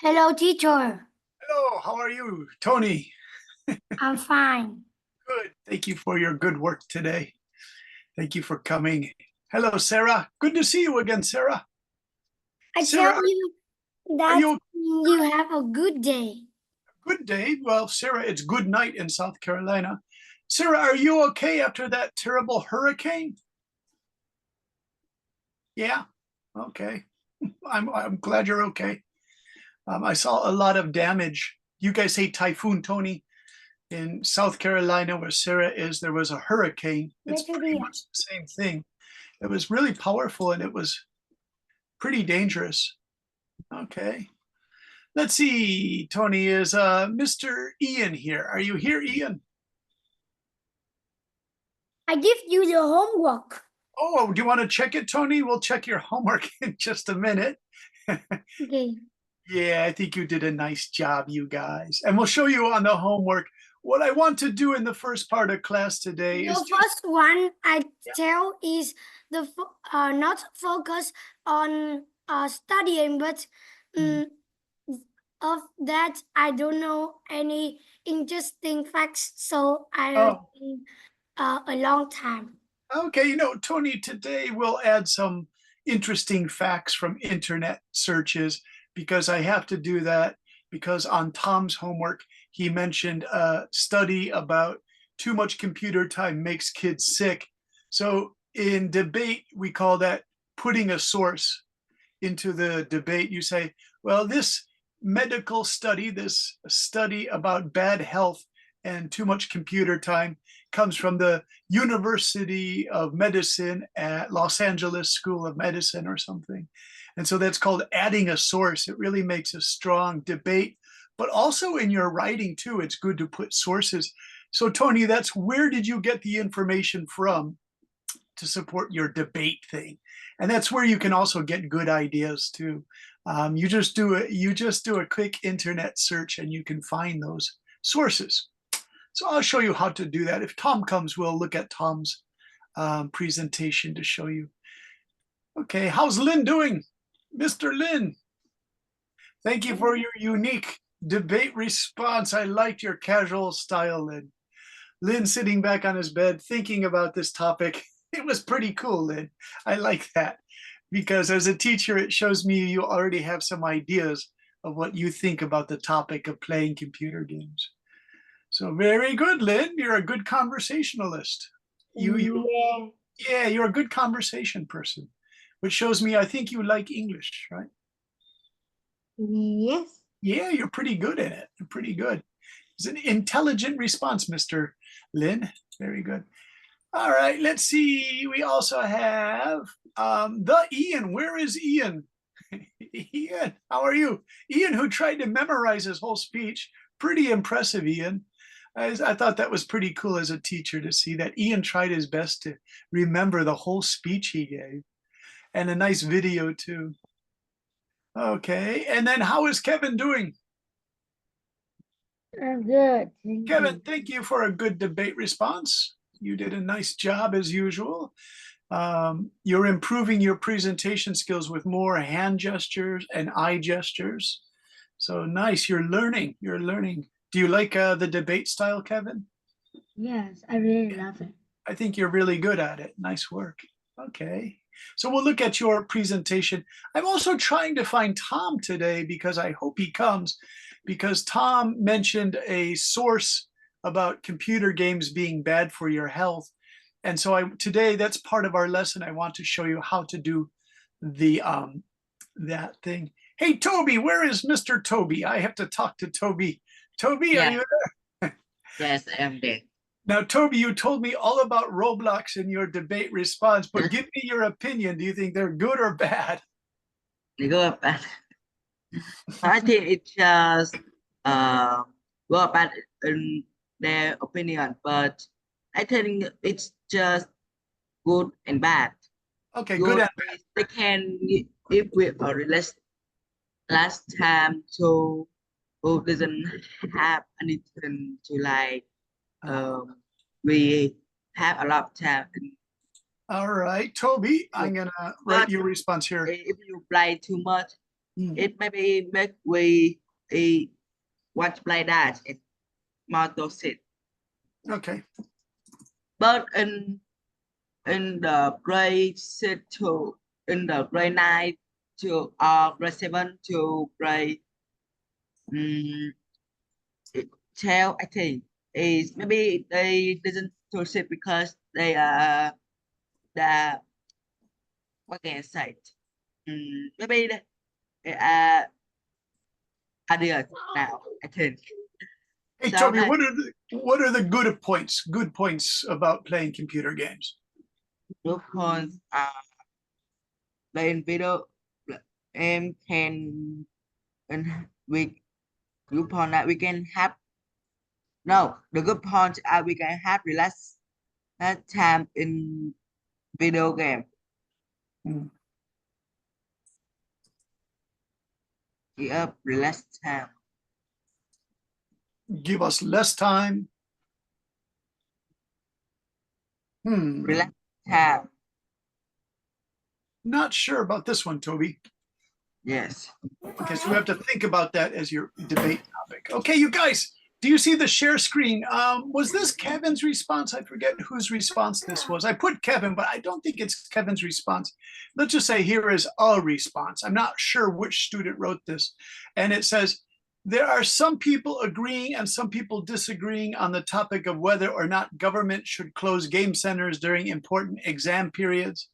Hello, teacher. Hello, how are you, Tony? I'm fine. Good. Thank you for your good work today. Thank you for coming. Hello, Sarah. Good to see you again, Sarah. I tell Sarah, you are that you you have a good day. good day? Well, Sarah, it's good night in South Carolina. Sarah, are you okay after that terrible hurricane? Yeah. Okay. I'm glad you're okay. I saw a lot of damage. You guys say typhoon, Tony. In South Carolina, where Sarah is, there was a hurricane. It's pretty much the same thing. It was really powerful and it was pretty dangerous. Okay. Let's see, Tony, is Mr. Ian here? Are you here, Ian? I give you the homework. Oh, do you want to check it, Tony? We'll check your homework in just a minute. Okay. Yeah, I think you did a nice job, you guys. And we'll show you on the homework. What I want to do in the first part of class today The is just, first one I tell is not focus on studying, but of that I don't know any interesting facts, so I oh, think a long time. okay, Tony, today we'll add some interesting facts from internet searches because I have to do that because on Tom's homework, he mentioned a study about too much computer time makes kids sick. So in debate, we call that putting a source into the debate. You say, well, this medical study, this study about bad health and too much computer time comes from the University of Medicine at Los Angeles School of Medicine or something. And so that's called adding a source. It really makes a strong debate, but also in your writing too, it's good to put sources. So Tony, that's where did you get the information from to support your debate thing? And that's where you can also get good ideas too. You just do a quick internet search and you can find those sources. So I'll show you how to do that. If Tom comes, we'll look at Tom's presentation to show you. Okay, how's Lynn doing? Mr. Lynn, thank you for your unique debate response. I liked your casual style, Lynn. Lynn sitting back on his bed thinking about this topic. It was pretty cool, Lynn. I like that because as a teacher, it shows me you already have some ideas of what you think about the topic of playing computer games. So very good, Lynn. You're a good conversationalist. Yeah, you're a good conversation person, which shows me I think you like English, right? Yes. Yeah, you're pretty good at it. You're pretty good. It's an intelligent response, Mr. Lynn. Very good. All right, let's see. We also have the Ian. Where is Ian? Ian, how are you? Ian, who tried to memorize his whole speech. Pretty impressive, Ian. I thought that was pretty cool as a teacher to see that Ian tried his best to remember the whole speech he gave. And a nice video, too. Okay, and then how is Kevin doing? I'm good. Kevin, thank you for a good debate response. You did a nice job as usual. You're improving your presentation skills with more hand gestures and eye gestures. So nice. You're learning. You're learning. Do you like the debate style, Kevin? Yes, I really love it. I think you're really good at it. Nice work. Okay. So we'll look at your presentation. I'm also trying to find Tom today because I hope he comes because Tom mentioned a source about computer games being bad for your health. And so today that's part of our lesson. I want to show you how to do the that thing. Hey Toby, where is Mr. Toby? I have to talk to Toby. Toby, are you there? Yes, I am there. Now, Toby, you told me all about Roblox in your debate response, but give me your opinion. Do you think they're good or bad? They go up bad. I think it's just go up bad in their opinion, but I think it's just good and bad. Okay, Good good and is they can if we last time so who doesn't have anything to like we have a lot of time. all right, Toby, I'm gonna write your response here. If you play too much, It maybe make we want to play that in more sit. Okay. But in the grade 6 to in the grade 9 to grade 7 to grade 12, I think is maybe they didn't to sit because they are the what can I say? Maybe they are adults now, I think. Hey, So Toby, that what are the good points about playing computer games? group points playing video and can and we group point that we can have the good point are we can have relax that time in video game. Mm. Relax time. Give us less time. Relax time. Not sure about this one, Toby. Yes. Okay, so we have to think about that as your debate topic. Okay, you guys, do you see the share screen? Was this Kevin's response? I forget whose response this was. I put Kevin, but I don't think it's Kevin's response. Let's just say here is a response. I'm not sure which student wrote this. And it says, there are some people agreeing and some people disagreeing on the topic of whether or not government should close game centers during important exam periods.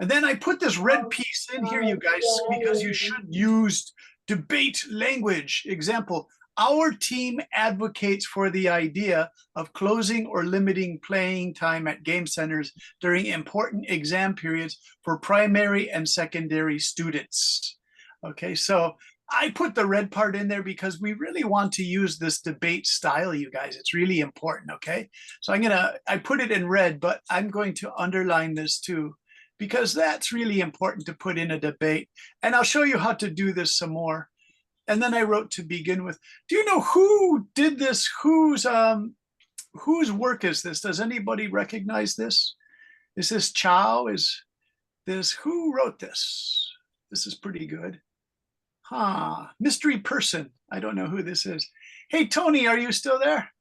And then I put this red piece in here, you guys, because you should use debate language. Example, our team advocates for the idea of closing or limiting playing time at game centers during important exam periods for primary and secondary students. Okay, so I put the red part in there because we really want to use this debate style, you guys. It's really important, okay? So I put it in red, but I'm going to underline this too, because that's really important to put in a debate. And I'll show you how to do this some more. And then I wrote to begin with. Do you know who did this? Whose work is this? Does anybody recognize this? Is this Chow? Is this, who wrote this? This is pretty good. Mystery person. I don't know who this is. Hey, Tony, are you still there?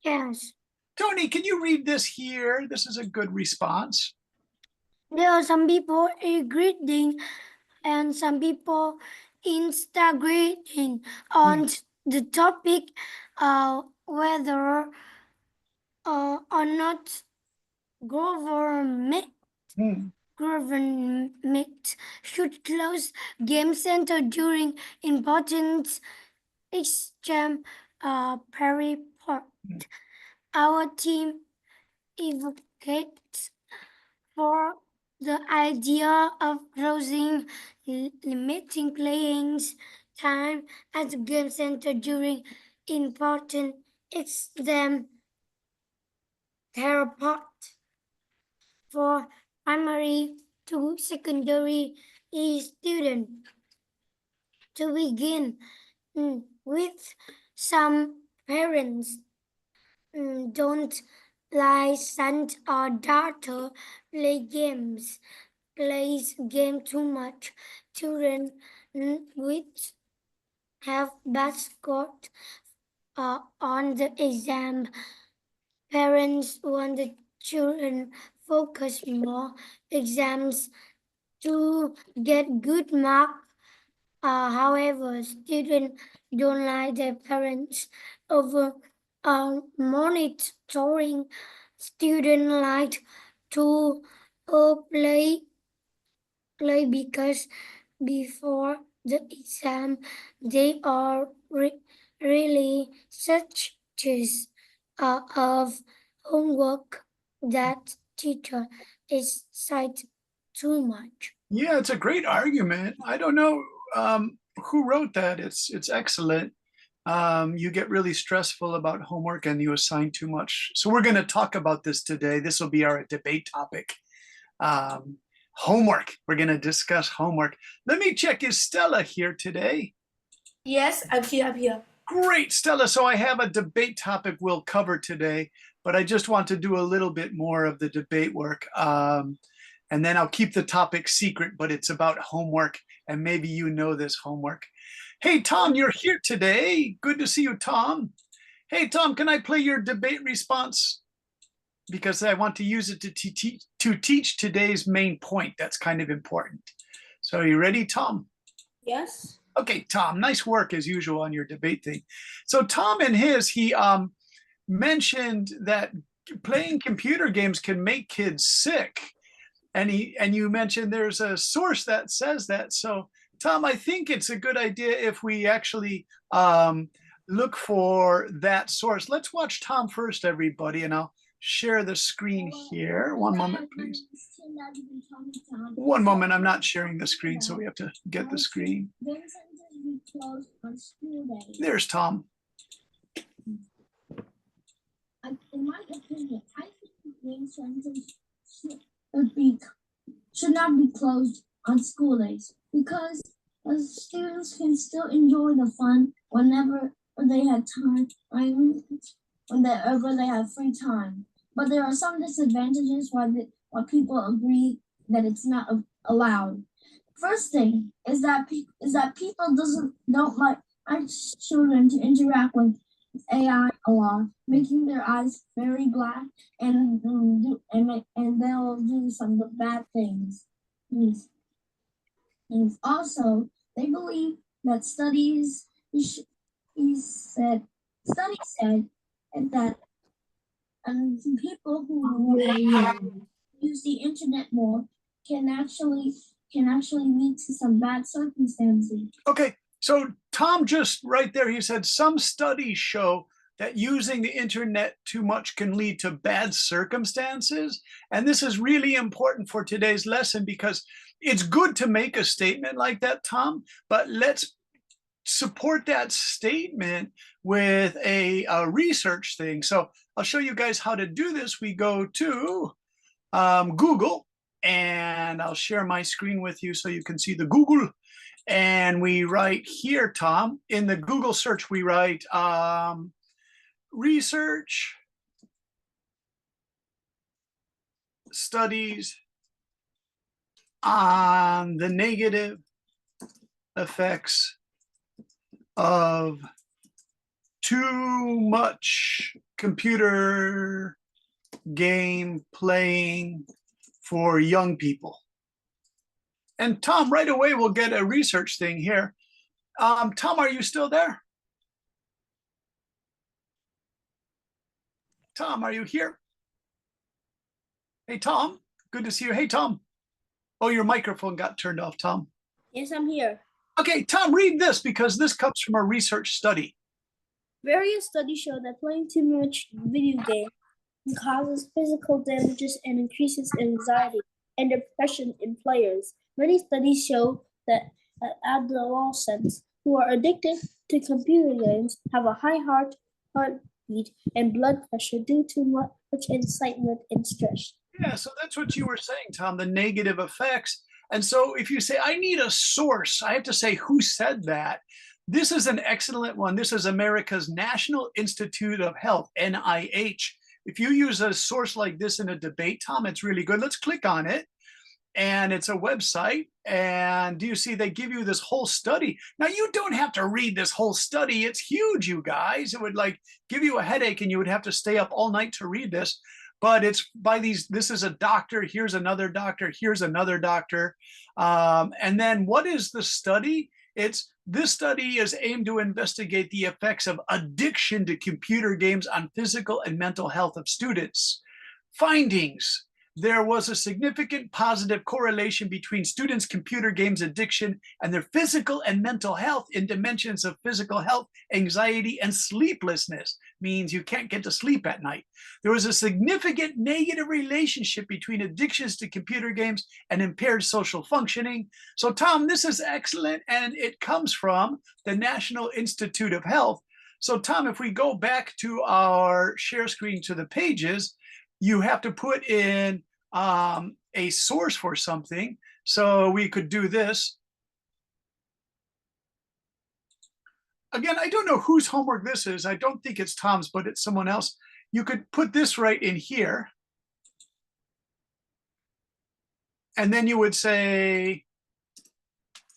Yes. Tony, can you read this here? This is a good response. There are some people agreeing and some people instagrating on the topic whether or not government should close game center during important exam period. Our team advocates for the idea of closing, limiting playing time at the game center during important exam period for primary to secondary student. To begin with, some parents don't like son or daughter plays game too much. Children which have bad score on the exam. Parents want the children focus more exams to get good mark. However, students don't like their parents over monitoring. Students like to play because before the exam they are really such of homework that teacher is cite too much. Yeah, it's a great argument. I don't know who wrote that. It's excellent. You get really stressful about homework and you assign too much. So we're going to talk about this today. This will be our debate topic. Homework. We're going to discuss homework. Let me check. Is Stella here today? Yes, I'm here. Great, Stella. So I have a debate topic we'll cover today, but I just want to do a little bit more of the debate work. And then I'll keep the topic secret, but it's about homework and maybe you know this homework. Hey, Tom, you're here today. Good to see you, Tom. Hey, Tom, can I play your debate response? Because I want to use it to teach today's main point. That's kind of important. So are you ready, Tom? Yes. Okay, Tom, nice work as usual on your debate thing. So Tom in his, he mentioned that playing computer games can make kids sick. And you mentioned there's a source that says that. So Tom, I think it's a good idea if we actually look for that source. Let's watch Tom first, everybody, and I'll share the screen here. One moment, please. One moment, I'm not sharing the screen, so we have to get the screen. There's Tom. In my opinion, I think game centers should not be closed on school days because students can still enjoy the fun whenever they have time, whenever they have free time. But there are some disadvantages why people agree that it's not allowed. First thing is that people don't like children to interact with AI a lot, making their eyes very black, and they'll do some bad things. And also, they believe that studies said that people who use the internet more can actually lead to some bad circumstances. Okay, so Tom just right there, he said some studies show that using the internet too much can lead to bad circumstances. And this is really important for today's lesson because it's good to make a statement like that, Tom, but let's support that statement with a research thing. So I'll show you guys how to do this. We go to Google, and I'll share my screen with you so you can see the Google. And we write here, Tom, in the Google search, we write research studies on the negative effects of too much computer game playing for young people. And Tom, right away, we'll get a research thing here. Tom, are you still there? Tom, are you here? Hey, Tom, good to see you. Hey, Tom. Oh, your microphone got turned off, Tom. Yes, I'm here. Okay, Tom, read this because this comes from a research study. Various studies show that playing too much video games causes physical damages and increases anxiety and depression in players. Many studies show that adolescents who are addicted to computer games have a high heartbeat and blood pressure due to much excitement and stress. Yeah, so that's what you were saying, Tom, the negative effects. And so if you say, I need a source, I have to say, who said that? This is an excellent one. This is America's National Institute of Health, NIH. If you use a source like this in a debate, Tom, it's really good. Let's click on it. And it's a website. And do you see they give you this whole study? Now, you don't have to read this whole study. It's huge, you guys. It would like give you a headache and you would have to stay up all night to read this. But it's by these, this is a doctor, here's another doctor, here's another doctor. And then what is the study? This study is aimed to investigate the effects of addiction to computer games on physical and mental health of students. Findings: there was a significant positive correlation between students' computer games addiction and their physical and mental health in dimensions of physical health, anxiety, and sleeplessness. Means you can't get to sleep at night. There was a significant negative relationship between addictions to computer games and impaired social functioning. So, Tom, this is excellent, and it comes from the National Institute of Health. So, Tom, if we go back to our share screen to the pages, you have to put in a source for something. So we could do this. Again, I don't know whose homework this is. I don't think it's Tom's, but it's someone else. You could put this right in here. And then you would say,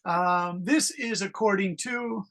This is according to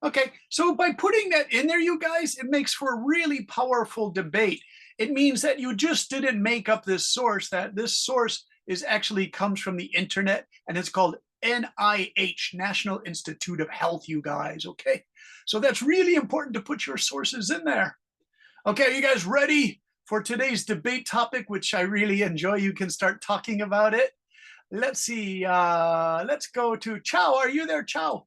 okay, so by putting that in there, you guys, it makes for a really powerful debate. It means that you just didn't make up this source, that this source is actually comes from the internet, and it's called NIH, National Institute of Health, you guys, okay? So that's really important to put your sources in there. Okay, are you guys ready for today's debate topic, which I really enjoy? You can start talking about it. Let's see, let's go to Chow. Are you there, Chow?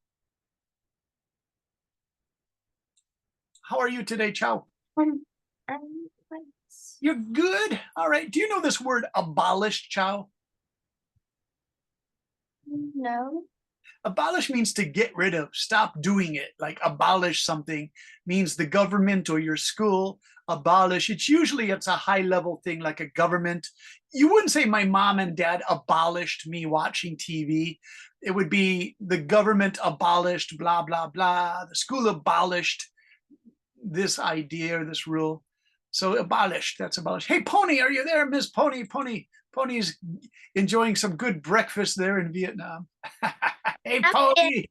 How are you today, Chow? You're good? All right. Do you know this word abolish, Chow? No. Abolish means to get rid of, stop doing it. Like abolish something means the government or your school abolish. It's a high level thing like a government. You wouldn't say my mom and dad abolished me watching TV. It would be the government abolished, blah, blah, blah. The school abolished this idea or this rule. So abolished, that's abolished. Hey, Pony, are you there, Miss Pony? Pony's enjoying some good breakfast there in Vietnam. Hey, Pony,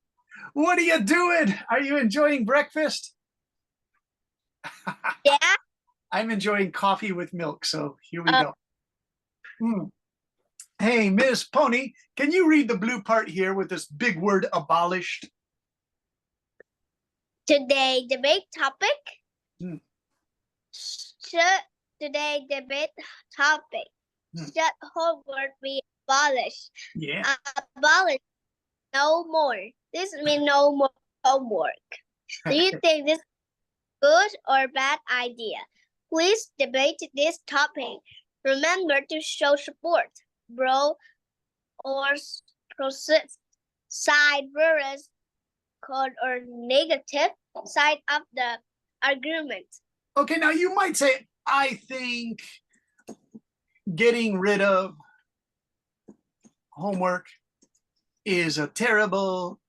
what are you doing? Are you enjoying breakfast? Yeah. I'm enjoying coffee with milk, so here we go. Hey, Miss Pony, can you read the blue part here with this big word abolished? Today debate topic. Hmm. Today debate topic. Should homework be abolished? Yeah. Abolish. No more. This means no more homework. Do you think this is a good or bad idea? Please debate this topic. Remember to show support, bro, or proceed side versus code or negative side of the argument. Okay, now you might say, I think getting rid of homework is a terrible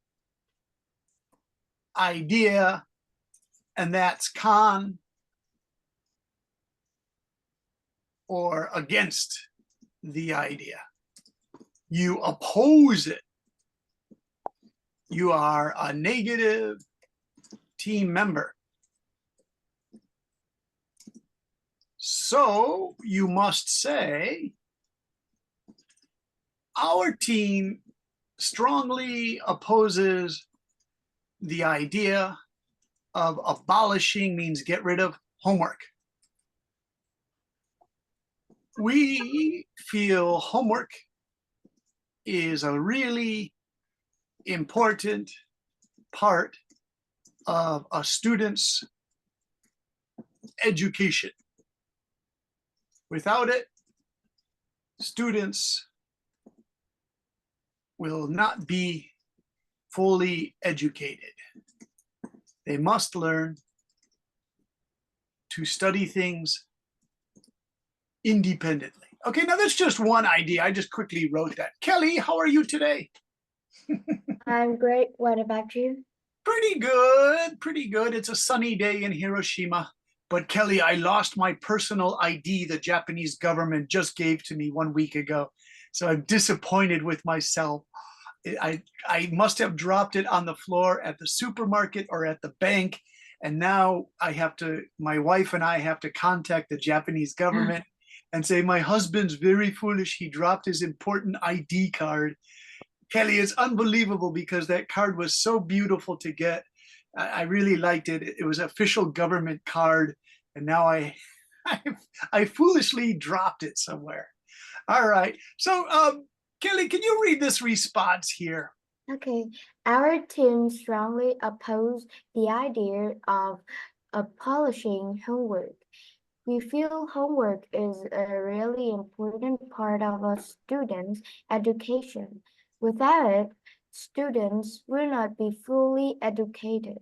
idea, and that's con or against the idea. You oppose it. You are a negative team member. So you must say, our team strongly opposes the idea of abolishing, means get rid of homework. We feel homework is a really important part of a student's education. Without it, students will not be fully educated. They must learn to study things independently. Okay, now that's just one idea. I just quickly wrote that. Kelly, how are you today? I'm great. What about you? Pretty good, pretty good. It's a sunny day in Hiroshima. But Kelly, I lost my personal ID the Japanese government just gave to me 1 week ago. So I'm disappointed with myself. I must have dropped it on the floor at the supermarket or at the bank. And now my wife and I have to contact the Japanese government and say, my husband's very foolish. He dropped his important ID card. Kelly, it's unbelievable because that card was so beautiful to get. I really liked it. It was an official government card. And now I foolishly dropped it somewhere. All right. So, Kelly, can you read this response here? Okay. Our team strongly oppose the idea of abolishing homework. We feel homework is a really important part of a student's education. Without it, students will not be fully educated.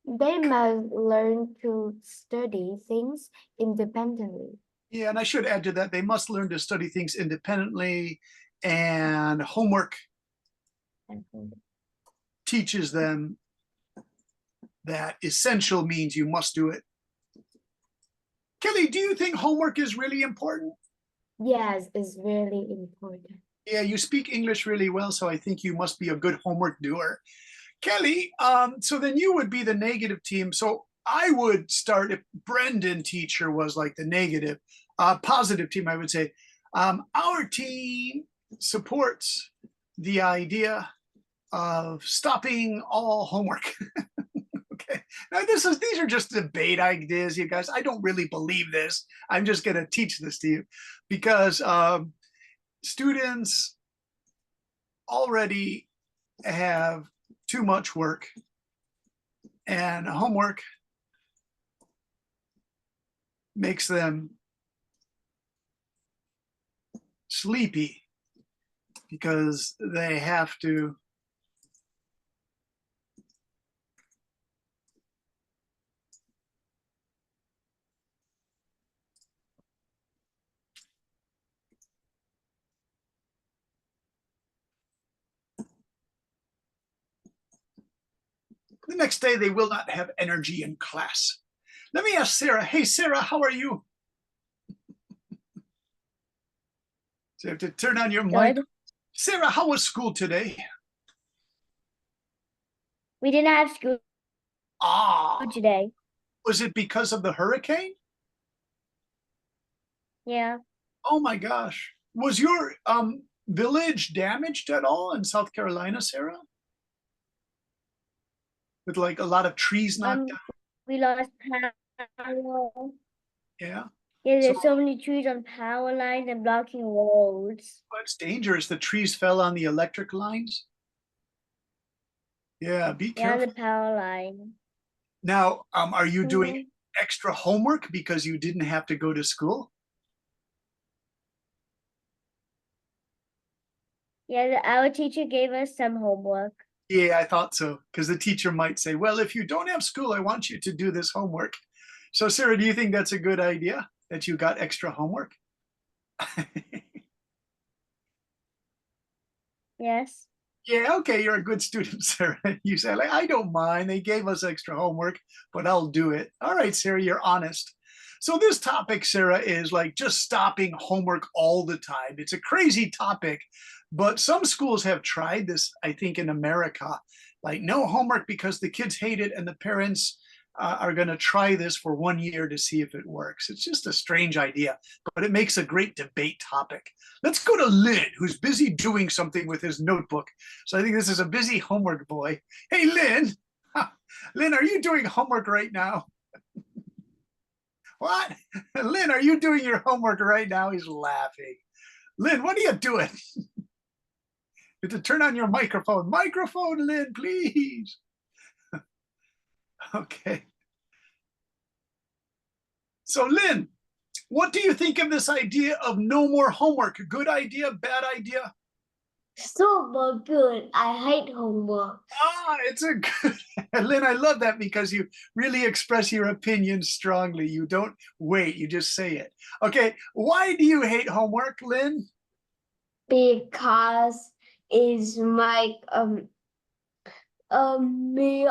They must learn to study things independently. Yeah, and I should add to that, they must learn to study things independently, and homework teaches them that essential means you must do it. Kelly, do you think homework is really important? Yes, it's really important. Yeah, you speak English really well, so I think you must be a good homework doer. Kelly, so then you would be the negative team. So I would start if Brendan teacher was like the negative, positive team, I would say, our team supports the idea of stopping all homework. Okay. Now these are just debate ideas, you guys. I don't really believe this. I'm just going to teach this to you because students already have too much work, and homework makes them sleepy because they have to the next day they will not have energy in class. Let me ask Sarah. Hey, Sarah, how are you? So you have to turn on your mic. Good. Sarah, how was school today? We didn't have school today. Was it because of the hurricane? Yeah. Oh my gosh. Was your village damaged at all in South Carolina, Sarah? With like a lot of trees knocked down? We lost power. Yeah. Yeah, there's So- so many trees on power lines and blocking roads. Well, it's dangerous. The trees fell on the electric lines. Yeah, be Yeah, on careful. the power line. Now, are you doing Mhm. extra homework because you didn't have to go to school? Yeah, our teacher gave us some homework. Yeah, I thought so. Because the teacher might say, well, if you don't have school, I want you to do this homework. So, Sarah, do you think that's a good idea that you got extra homework? Yes. Yeah, okay, you're a good student, Sarah. You say, like, I don't mind. They gave us extra homework, but I'll do it. All right, Sarah, you're honest. So this topic, Sarah, is like just stopping homework all the time. It's a crazy topic, but some schools have tried this, I think, in America, like no homework because the kids hate it and the parents are going to try this for 1 year to see if it works. It's just a strange idea, but it makes a great debate topic. Let's go to Lynn, who's busy doing something with his notebook. So I think this is a busy homework boy. Hey, Lynn. Lynn, are you doing homework right now? What? Lynn, are you doing your homework right now? He's laughing. Lynn, what are you doing? You have to turn on your microphone. Microphone, Lynn, please. Okay. So, Lynn, what do you think of this idea of no more homework? Good idea, bad idea? Super good. I hate homework. It's a good, Lynn, I love that because you really express your opinion strongly. You don't wait, you just say it. Okay, why do you hate homework, Lynn? Because it's make me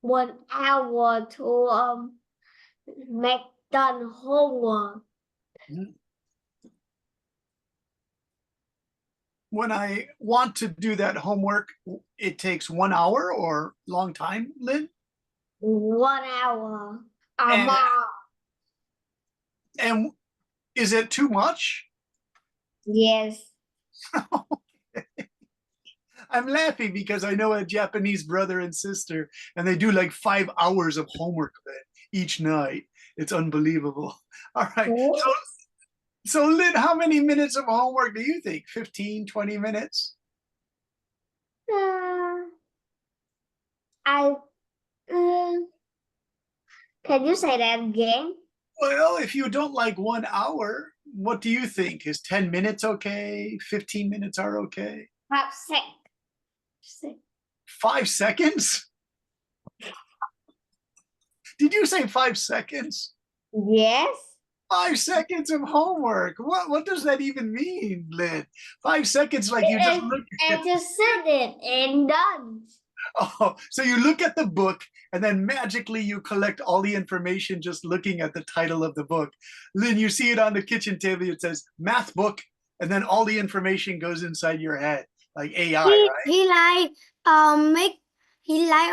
1 hour to make done homework. When I want to do that homework, it takes 1 hour or long time, Lynn? 1 hour. And- Mom. And is it too much? Yes. I'm laughing because I know a Japanese brother and sister, and they do like 5 hours of homework each night. It's unbelievable. All right. So Lynn, how many minutes of homework do you think? 15, 20 minutes? I can you say that again? Well, if you don't like 1 hour, what do you think? Is 10 minutes okay? 15 minutes are okay? 5 seconds. 5 seconds? Did you say 5 seconds? Yes. 5 seconds of homework. What does that even mean, Lynn? 5 seconds, like you just look at And just said it and done. Oh, so you look at the book and then magically you collect all the information just looking at the title of the book. Lynn, you see it on the kitchen table. It says math book, and then all the information goes inside your head, like AI, right? He like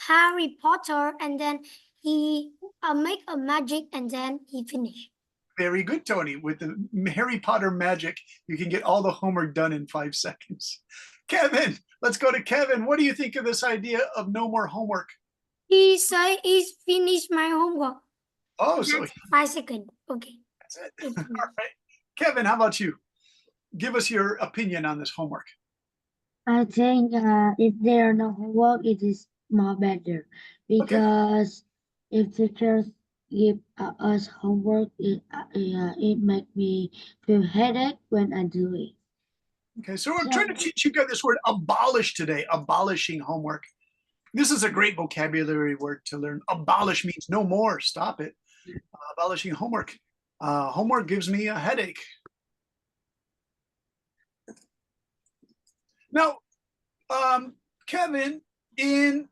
Harry Potter, and then he make a magic, and then he finish. Very good, Tony. With the Harry Potter magic, you can get all the homework done in 5 seconds. Kevin, let's go to Kevin. What do you think of this idea of no more homework? He say he's finished my homework. Oh, so That's 5 seconds. Okay. that's it. All right. Kevin, how about you? Give us your opinion on this homework. I think if there are no homework, it is more better because if teachers give us homework, it make me feel headache when I do it. Okay, so I'm trying to teach you guys this word abolish today, abolishing homework. This is a great vocabulary word to learn. Abolish means no more, stop it. Abolishing homework. Homework gives me a headache. Now, Kevin, in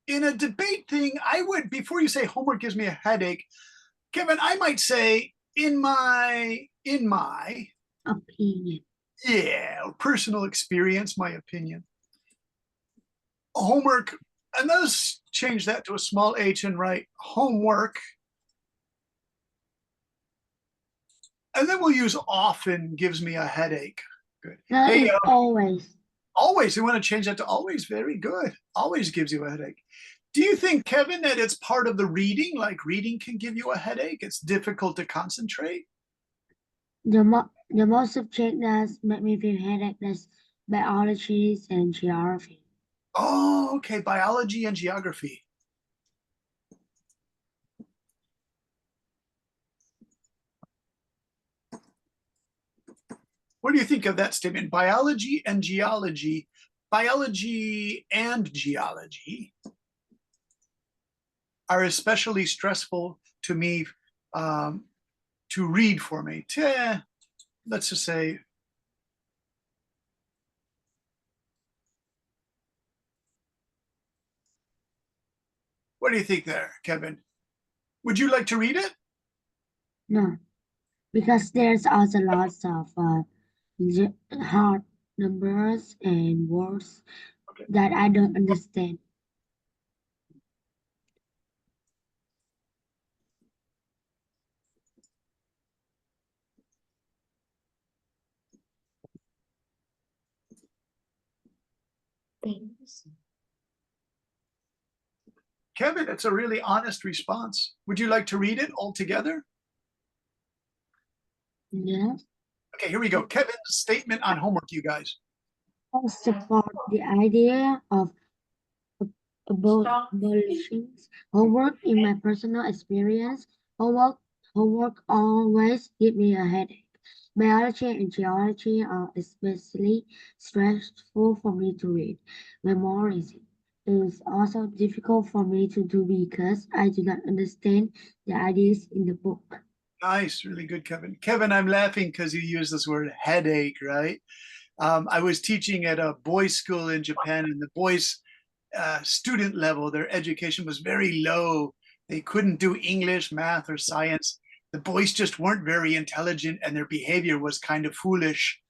a debate thing, I would, before you say homework gives me a headache, Kevin, I might say in my Opinion. personal experience, my opinion, homework, and let's change that to a small h and write homework. And then we'll use often gives me a headache. Good. No, Hey, it's always. always, you want to change that to always. Very good. Always gives you a headache. Do you think, Kevin, that it's part of the reading? Like reading can give you a headache? It's difficult to concentrate? The most subject that make me feel headache is biology and geography. Oh, okay. Biology and geography. What do you think of that statement? Biology and geology. Biology and geology are especially stressful to me to read for me. Let's just say, what do you think there, Kevin? Would you like to read it? No, because there's also lots of hard numbers and words that I don't understand. Thanks. Kevin, it's a really honest response. Would you like to read it all together? Yeah. Okay, here we go. Kevin's statement on homework, you guys. I support the idea of abolishing homework. In my personal experience, homework always give me a headache. Biology and geology are especially stressful for me to read. Memorizing is also difficult for me to do because I do not understand the ideas in the book. Nice, really good, Kevin. Kevin, I'm laughing because you use this word headache, right? I was teaching at a boys' school in Japan, and the boys' student level, their education was very low. They couldn't do English, math, or science. The boys just weren't very intelligent, and their behavior was kind of foolish.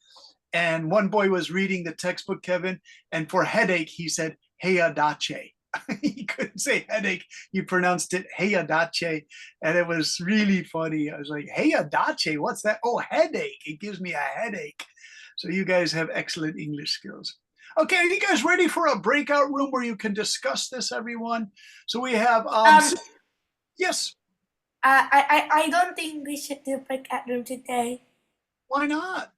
And one boy was reading the textbook, Kevin, and for headache, he said, "Heiadache." He couldn't say headache. He pronounced it heiadache, and it was really funny. I was like, heiadache, what's that? Oh, headache. It gives me a headache. So you guys have excellent English skills. Okay, are you guys ready for a breakout room where you can discuss this, everyone? So we have, yes. I don't think we should do breakout room today. Why not?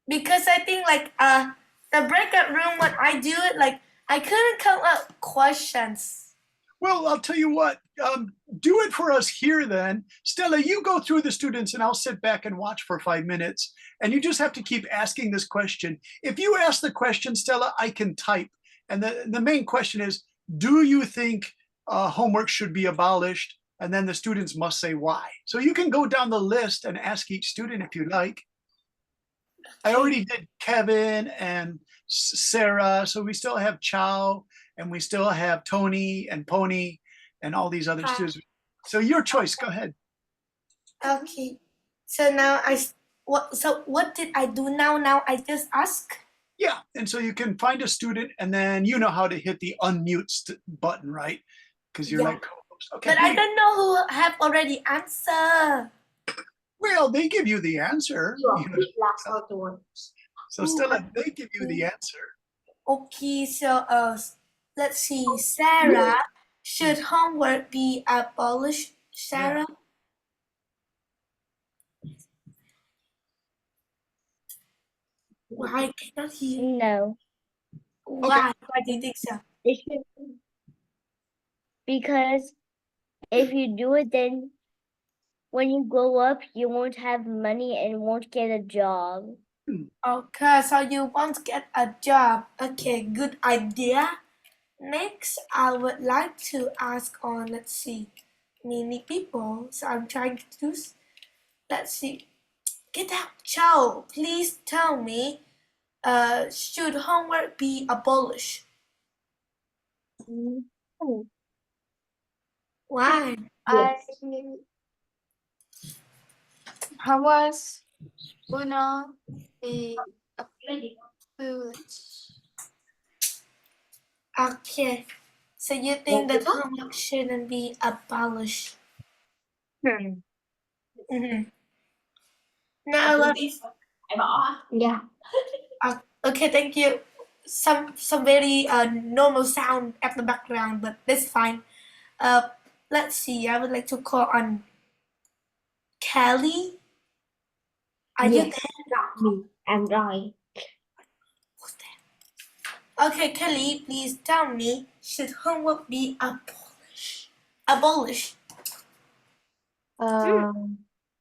Because I think like the breakout room when I do it, like I couldn't come up questions. Well, I'll tell you what, do it for us here then. Stella, you go through the students and I'll sit back and watch for 5 minutes. And you just have to keep asking this question. If you ask the question, Stella, I can type. And the main question is, do you think homework should be abolished, and then the students must say why. So you can go down the list and ask each student if you like. I already did Kevin and Sarah, so we still have Chow, and we still have Tony and Pony and all these other students. So your choice, go ahead. Okay. So now what did I do now? Now I just ask? Yeah, and so you can find a student, and then you know how to hit the unmute button, right? Because you're Yeah. like co-host. Okay. But I don't know who have already answered. Well, they give you the answer. So Stella, they give you the answer. Okay, so let's see. Sarah, should homework be abolished? Sarah? Why I cannot hear? No. Why? Why do you think so? It should, because if you do it, then when you grow up, you won't have money and won't get a job. Okay, so you want to get a job. Okay, good idea. Next, I would like to ask on, let's see, many people. So I'm trying to choose. Let's see. Get out, Chow. Please tell me, should homework be abolished? Why? Homework will not be abolished. Okay. So you think that homework shouldn't be abolished? Mm-hmm. Now let's. Yeah. Okay, thank you. Some very normal sound at the background, but that's fine. Let's see. I would like to call on Kelly. Are you there? I'm right. Who's there? Okay, Kelly, please tell me, should homework be abolished? Abolished.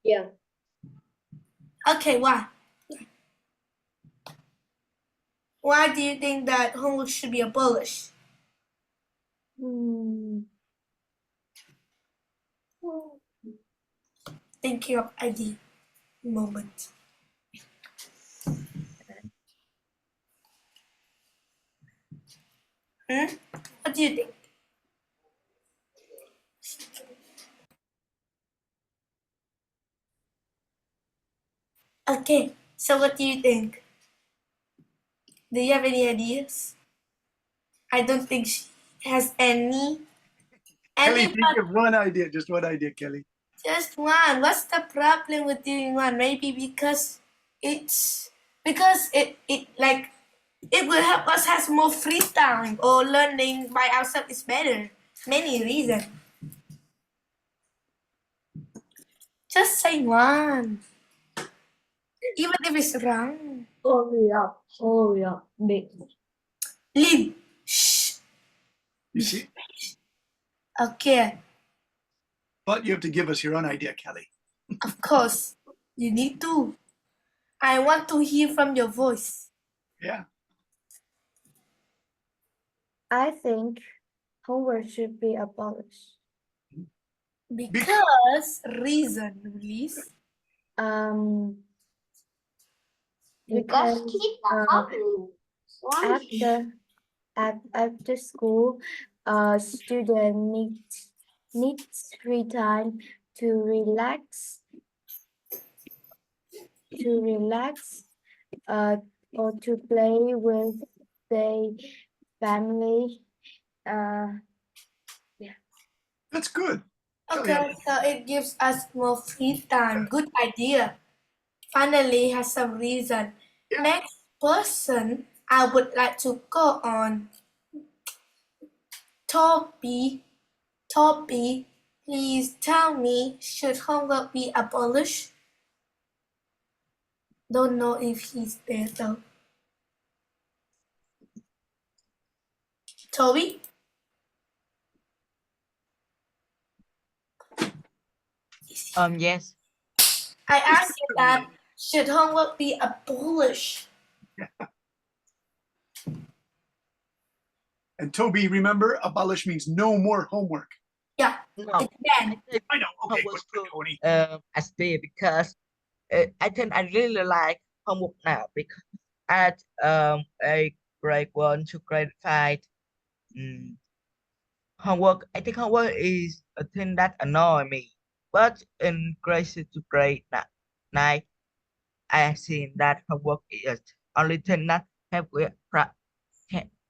Yeah. Okay, why? Why do you think that homework should be abolished? Thinking of idea moment. What do you think? Okay, so what do you think? Do you have any ideas? I don't think she has any. Kelly, think of one idea, just one idea, Kelly. Just one. What's the problem with doing one? Maybe because it will help us have more free time, or learning by ourselves is better. Many reasons. Just say one. Even if it's wrong. Hurry up, big. Lin. Shh. You see? Okay. But you have to give us your own idea, Kelly. Of course. You need to. I want to hear from your voice. Yeah. I think homework should be abolished. Because reason, please. Because after school, student needs free time to relax, or to play with their family. That's good. Okay, so it gives us more free time. Good idea. Finally has some reason. Yeah. Next person, I would like to go on. Toby, please tell me, should homework be abolished? Don't know if he's there though. Toby? Yes. I asked you that, should homework be abolished? And Toby, remember, abolish means no more homework. Yeah, No, it's banned. I know. Okay, homework good, Tony. as B because I think I really like homework now because at a grade 1 to grade 5 homework, I think homework is a thing that annoy me. But in grade 6 to grade 9, I have seen that homework is only thing that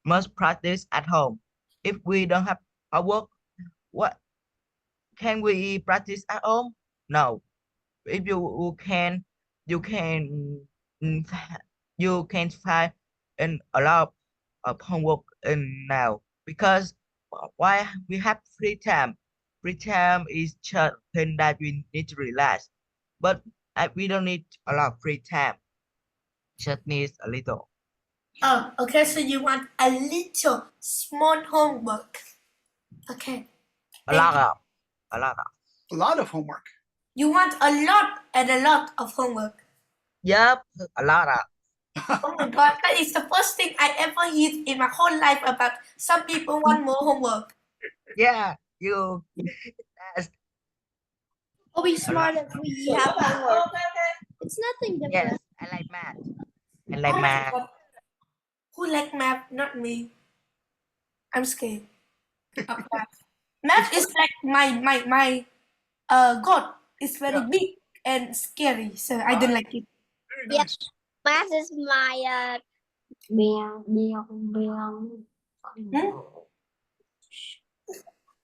must practice at home. If we don't have homework, what can we practice at home? No. If you can, you can mm, you can find a lot of homework in now because why we have free time. Free time is just thing that we need to relax, but we don't need a lot of free time. Just needs a little. Oh, okay, so you want a little small homework. Okay. A lot of. A lot of homework. You want a lot of homework. Yep, a lot of. Oh my god, that is the first thing I ever heard in my whole life about some people want more homework. Yeah, you. We'll be smart if we have homework. It's nothing different. Yes, I like math. I Oh like my math. god. Who like math? Not me. I'm scared of math. Math is like my god. It's very big and scary, so I don't like it. Very Yeah. nice. Math is my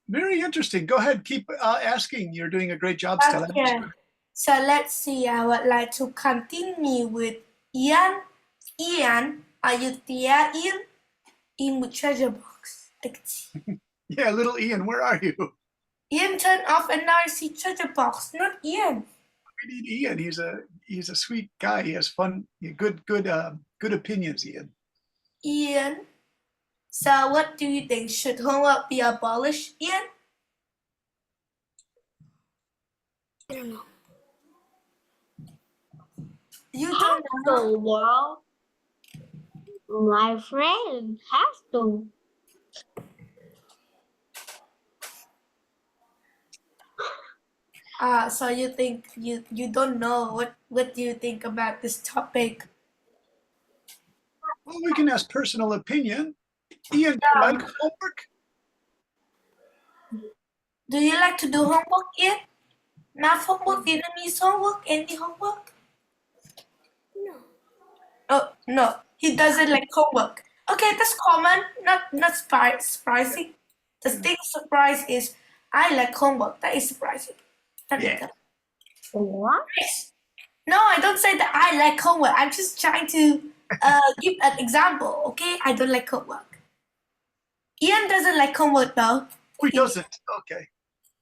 Very interesting. Go ahead, keep asking. You're doing a great job, Stella. Okay. So let's see. I would like to continue with Ian. Ian, are you there, Ian? In the treasure box. Let's see. Yeah, little Ian, where are you? Ian, turn off and now I see treasure box, not Ian. We need Ian. He's a sweet guy. He has fun. Good opinions, Ian. Ian. So what do you think? Should homework be abolished, Ian? I don't know. You don't know. Well, my friend has to. So you think you don't know what do you think about this topic? Well, we can ask personal opinion. Ian, do you like homework? Do you like to do homework, Ian? Math homework, Vietnamese homework, any homework? No. Oh no, he doesn't like homework. Okay, that's common. Not surprising. The thing surprise is I like homework. That is surprising. Yeah. What? No, I don't say that I like homework. I'm just trying to give an example. Okay, I don't like homework. Ian doesn't like homework though. Who doesn't? Okay.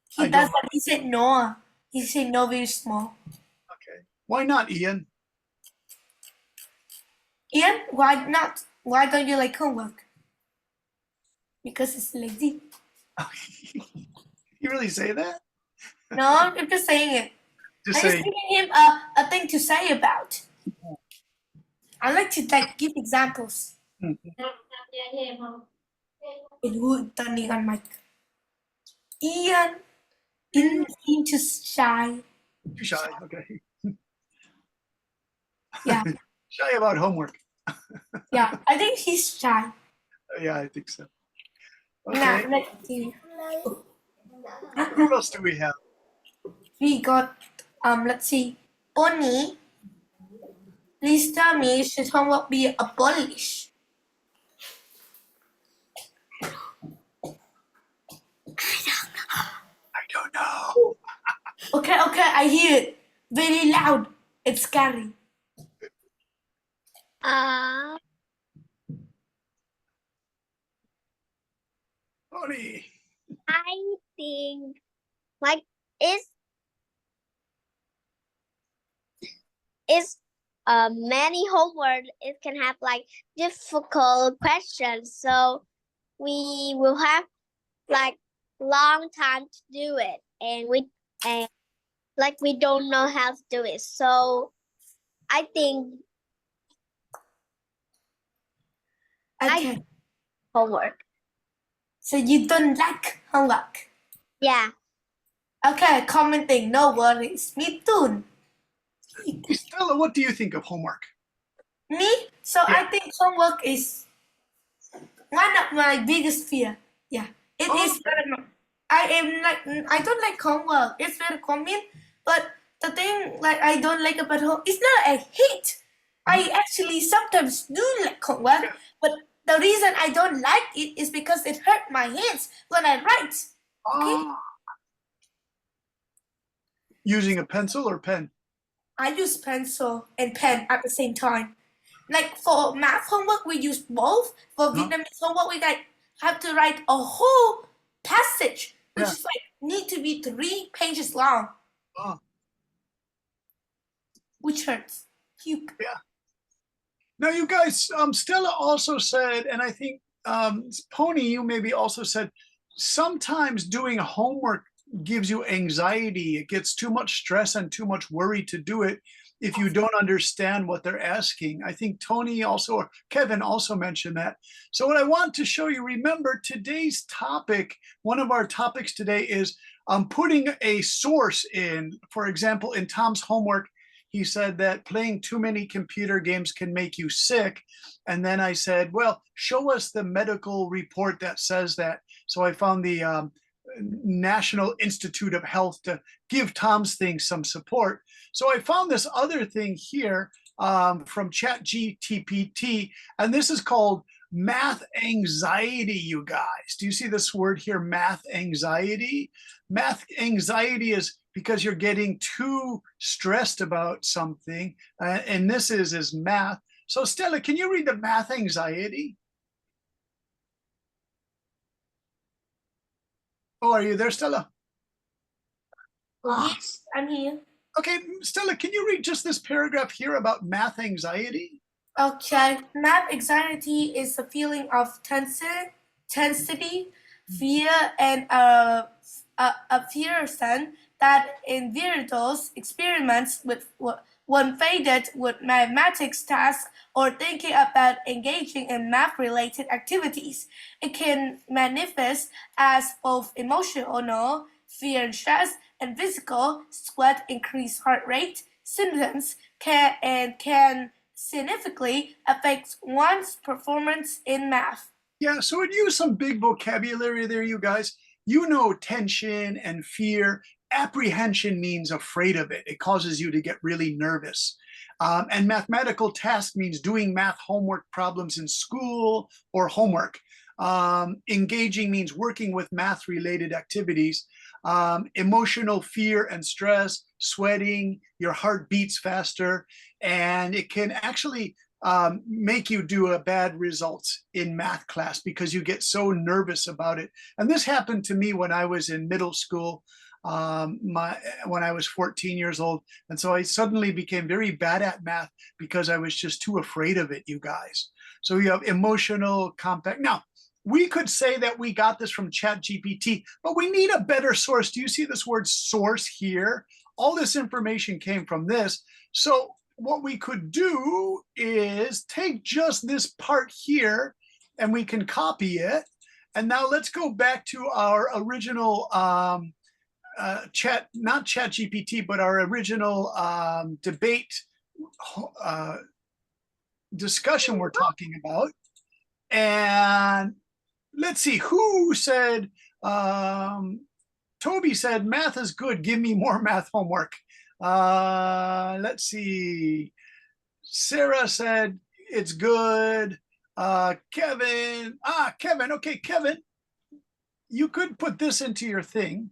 He I does, don't. but he said no. He said no very small. Okay. Why not, Ian? Ian, why not? Why don't you like homework? Because it's lazy. You really say that? No, I'm just saying it. Just I'm just say, giving him a thing to say about. I like to give examples. Mhm. Turning on mic. Ian, seem too shy. too shy. Okay. Yeah, Shy about homework. yeah. I think he's shy. Yeah, I think so. Now, Okay. let's see. Who else do we have? We got let's see. Oni, please tell me, should homework be abolished? I don't know. Okay, I hear it. Very loud. It's scary. Tony. I think like it's many homework. It can have like difficult questions, so we will have like long time to do it, and we don't know how to do it. So I think Okay. homework. So you don't like homework? Yeah. Okay, commenting, no worries. Me too. Stella, what do you think of homework? Me? So I think homework is one of my biggest fear. Yeah, it is. I don't like homework. It's very common, but the thing like I don't like about home, it's not I hate. I actually sometimes do like homework, but the reason I don't like it is because it hurt my hands when I write. Okay, Using a pencil or pen? I use pencil and pen at the same time. Like for math homework, we use both. For Vietnamese homework, we have to write a whole passage, which is like need to be 3 pages long, which hurts. Yeah. Now, you guys, Stella also said, and I think Pony, you maybe also said, sometimes doing homework gives you anxiety. It gets too much stress and too much worry to do it if you don't understand what they're asking. I think Tony also, or Kevin also mentioned that. So what I want to show you, remember today's topic, one of our topics today is putting a source in. For example, in Tom's homework, he said that playing too many computer games can make you sick. And then I said, well, show us the medical report that says that. So I found the National Institute of Health to give Tom's thing some support. So I found this other thing here from ChatGPT, and this is called math anxiety, you guys. Do you see this word here, math anxiety? Math anxiety is because you're getting too stressed about something, and this is math. So Stella, can you read the math anxiety? Oh, are you there, Stella? Yes, I'm here. Okay, Stella, can you read just this paragraph here about math anxiety? Okay, math anxiety is a feeling of tensity, fear, and a fearsome that individuals experiments with when faced with mathematics tasks or thinking about engaging in math-related activities. It can manifest as both emotional fear and stress and physical sweat, increased heart rate symptoms can significantly affect one's performance in math. Yeah, so it used some big vocabulary there, you guys. You know, tension and fear. Apprehension means afraid of it. It causes you to get really nervous. And mathematical task means doing math homework problems in school or homework. Engaging means working with math related activities. Emotional fear and stress, sweating, your heart beats faster, and it can actually make you do a bad results in math class because you get so nervous about it. And this happened to me when I was in middle school, when I was 14 years old. And so I suddenly became very bad at math because I was just too afraid of it, you guys. So you have emotional compact. Now, we could say that we got this from ChatGPT, but we need a better source. Do you see this word source here? All this information came from this. So what we could do is take just this part here and we can copy it. And now let's go back to our original not ChatGPT, but our original debate discussion we're talking about. And let's see, who said, Toby said, math is good, give me more math homework. Let's see, Sarah said, it's good. Kevin, okay, Kevin, you could put this into your thing.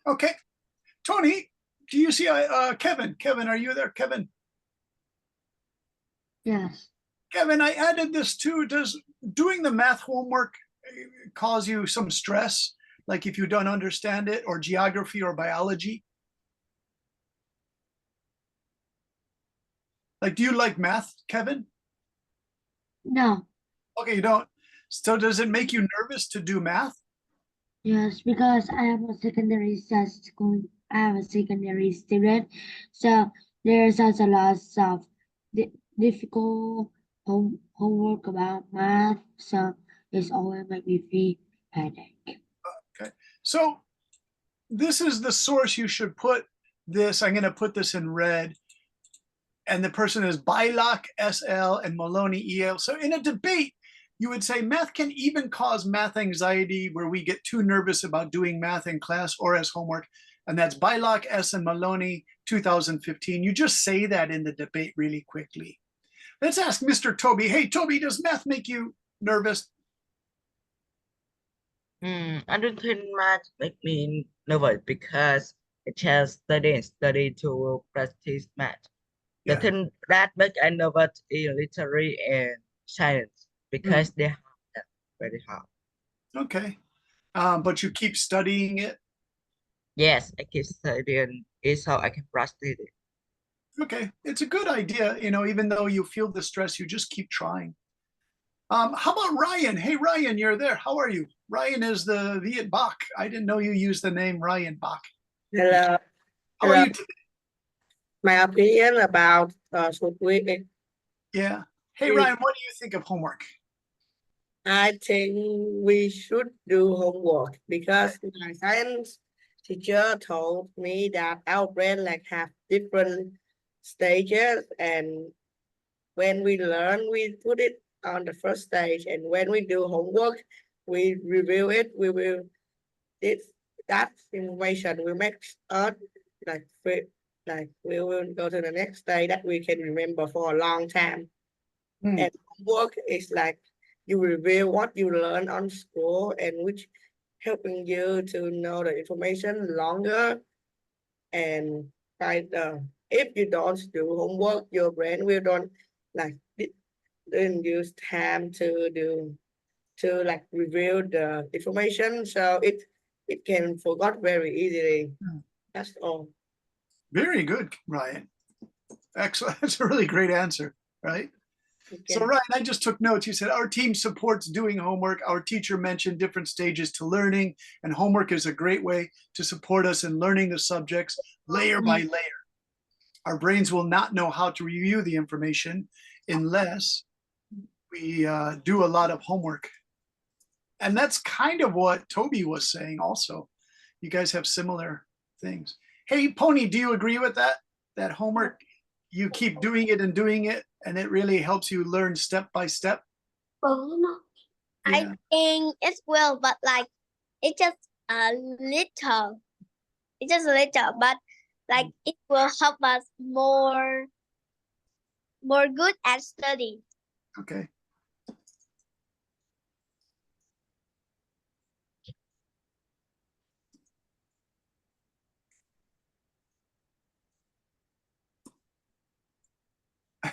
Okay, Tony, do you see Kevin? Kevin, are you there, Kevin? Yes. Kevin, I added this too. Does doing the math homework cause you some stress? Like if you don't understand it, or geography or biology? Like, do you like math, Kevin? No. Okay, you don't. So does it make you nervous to do math? Yes, because I am a secondary school. I am a secondary student, so there's also lots of difficult homework about math. So it's always make me feel headache. Okay, so this is the source you should put this. I'm going to put this in red. And the person is Bylock SL and Maloney EL. So in a debate, you would say math can even cause math anxiety, where we get too nervous about doing math in class or as homework. And that's Bylock S and Maloney 2015. You just say that in the debate really quickly. Let's ask Mr. Toby. Hey, Toby, does math make you nervous? I don't think math make me nervous because I just study and study to practice math. The Yeah. thing that make I nervous is literary and science because they have that very hard. Okay. But you keep studying it? Yes, I keep studying. It's how I can practice it. Okay, it's a good idea. You know, even though you feel the stress, you just keep trying. How about Ryan? Hey, Ryan, you're there. How are you? Ryan is the Viet Bach. I didn't know you used the name Ryan Bach. Hello. How are you today? My opinion about should we? Yeah. Hey, Ryan, what do you think of homework? I think we should do homework because my science teacher told me that our brain like have different stages, and when we learn, we put it on the first stage, and when we do homework, we review it. We will that information will make us like we will go to the next stage that we can remember for a long time. And homework is like you review what you learn on school, and which helping you to know the information longer. And if you don't do homework, your brain will don't like didn't use time to like review the information, so it can forget very easily. That's all. Very good, Ryan. Excellent. That's a really great answer, right? Okay. So Ryan, I just took notes. You said our team supports doing homework. Our teacher mentioned different stages to learning, and homework is a great way to support us in learning the subjects layer by layer. Our brains will not know how to review the information unless we do a lot of homework. And that's kind of what Toby was saying also. You guys have similar things. Hey, Pony, do you agree with that? That homework, you keep doing it, and it really helps you learn step by step? I think it will, but like it's just a little. It's just a little, but like it will help us more good at study. Okay.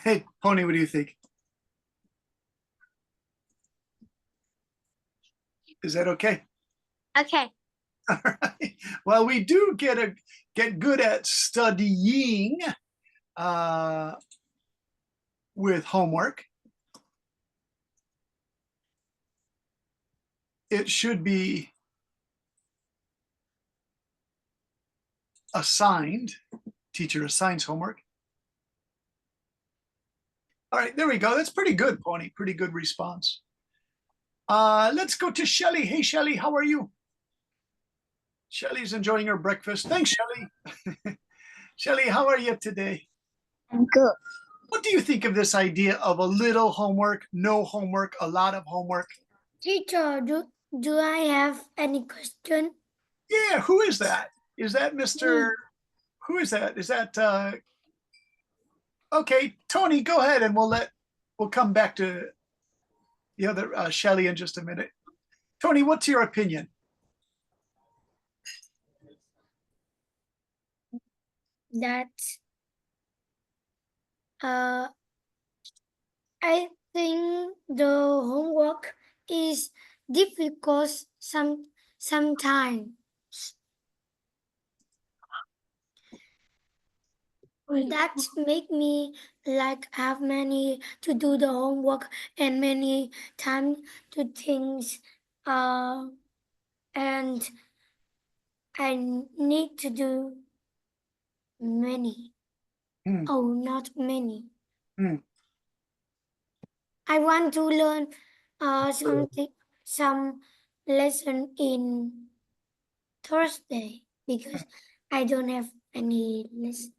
Hey, Pony, what do you think? Is that okay? Okay. All right. Well, we do get good at studying with homework. It should be assigned. Teacher assigns homework. All right, there we go. That's pretty good, Pony. Pretty good response. Let's go to Shelly. Hey, Shelly, how are you? Shelly's enjoying her breakfast. Thanks, Shelly. Shelly, how are you today? I'm good. What do you think of this idea of a little homework, no homework, a lot of homework? Teacher, do I have any question? Yeah, who is that? Is that Mr. Who is that? Is that okay, Tony, go ahead and we'll come back to the other Shelly in just a minute. Tony, what's your opinion? that I think the homework is difficult sometimes. That make me like have many to do the homework and many time to things and I need to do many. Oh, not many. I want to learn some lesson in Thursday because I don't have any lesson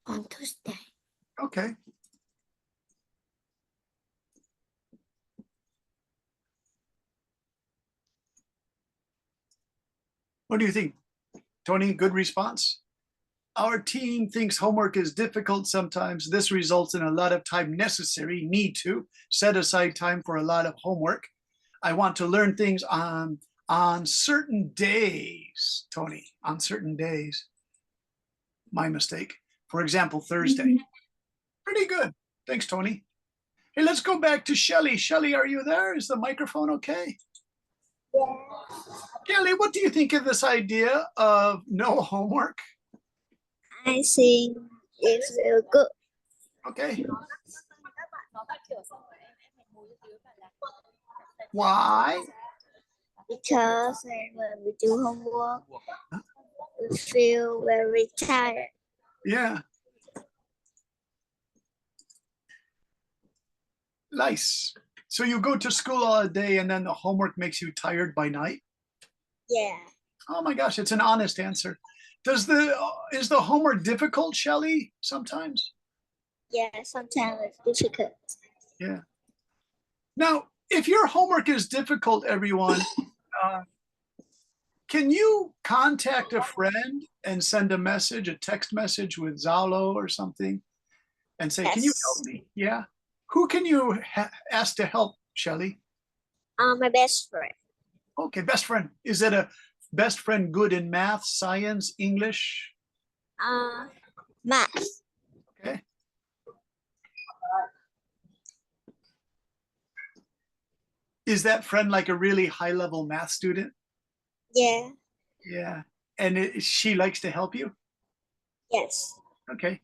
on Thursday. Okay. What do you think? Tony, good response? Our team thinks homework is difficult sometimes. This results in a lot of time necessary, need to set aside time for a lot of homework. I want to learn things on certain days, Tony, on certain days. My mistake. For example, Thursday. Pretty good. Thanks, Tony. Hey, let's go back to Shelley. Shelley, are you there? Is the microphone okay? Yeah. Kelly, what do you think of this idea of no homework? I think it's good. Okay. Why? Because when we do homework, we feel very tired. Yeah. Nice. So you go to school all day and then the homework makes you tired by night? Yeah. Oh my gosh, it's an honest answer. Is the homework difficult, Shelley, sometimes? Yeah, sometimes it's difficult. Yeah. Now, if your homework is difficult, everyone, can you contact a friend and send a message, a text message with Zalo or something and say, can you help me? Yeah. Who can you ask to help, Shelley? My best friend. Okay, best friend. Is it a best friend good in math, science, English? Math. Okay. Is that friend like a really high-level math student? Yeah. Yeah. And she likes to help you? Yes. Okay.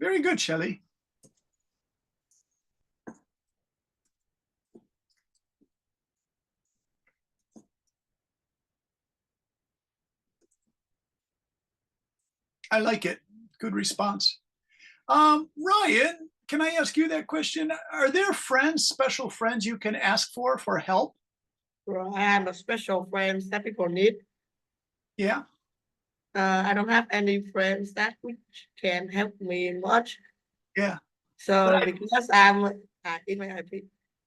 Very good, Shelley. I like it. Good response. Ryan, can I ask you that question? Are there friends, special friends you can ask for help? I have a special friends that people need. Yeah. I don't have any friends that which can help me much. Yeah. So because I'm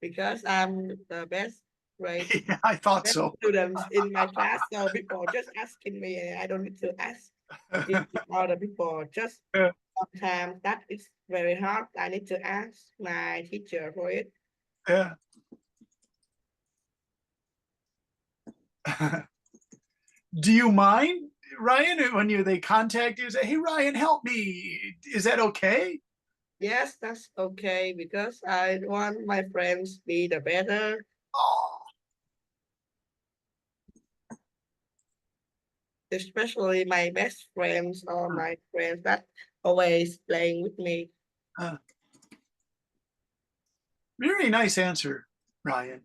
because I'm the best grade, Yeah, I thought best so. students in my class, so people just asking me, and I don't need to ask other people. Just Yeah. sometimes that is very hard. I need to ask my teacher for it. Yeah. Do you mind, Ryan, when they contact you, say, hey, Ryan, help me? Is that okay? Yes, that's okay because I want my friends be the better. Oh. Especially my best friends or my friends that always playing with me. Very nice answer, Ryan.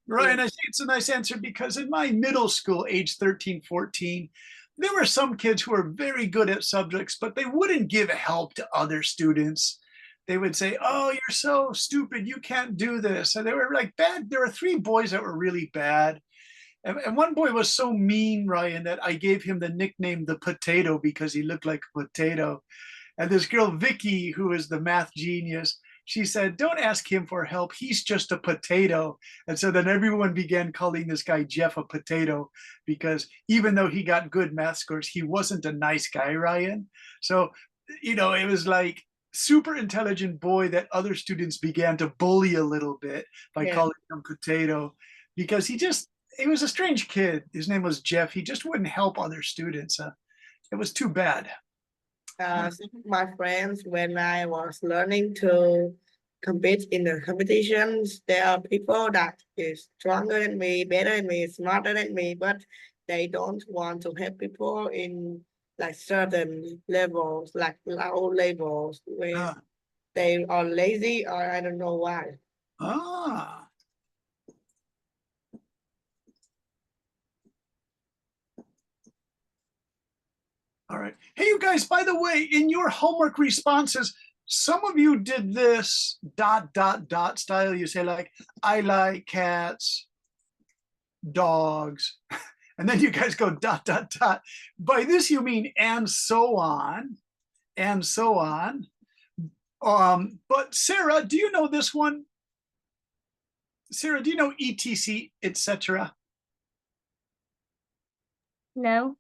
Ryan, I think it's a nice answer because in my middle school, age 13, 14, there were some kids who were very good at subjects, but they wouldn't give help to other students. They would say, oh, you're so stupid, you can't do this. And they were like bad. There were 3 boys that were really bad. And one boy was so mean, Ryan, that I gave him the nickname the potato because he looked like a potato. And this girl, Vicky, who is the math genius, she said, don't ask him for help. He's just a potato. And so then everyone began calling this guy Jeff a potato because even though he got good math scores, he wasn't a nice guy, Ryan. So, it was like super intelligent boy that other students began to bully a little bit by calling him potato because he just, he was a strange kid. His name was Jeff. He just wouldn't help other students. It was too bad. Some of my friends, when I was learning to compete in the competitions, there are people that is stronger than me, better than me, smarter than me, but they don't want to help people in like certain levels, like low levels, where Ah. they are lazy or I don't know why. Ah. All right. Hey, you guys, by the way, in your homework responses, some of you did this ... style. You say like, I like cats, dogs, and then you guys go ... By this, you mean and so on, and so on. But Sarah, do you know this one? Sarah, do you know etc., etc.? No.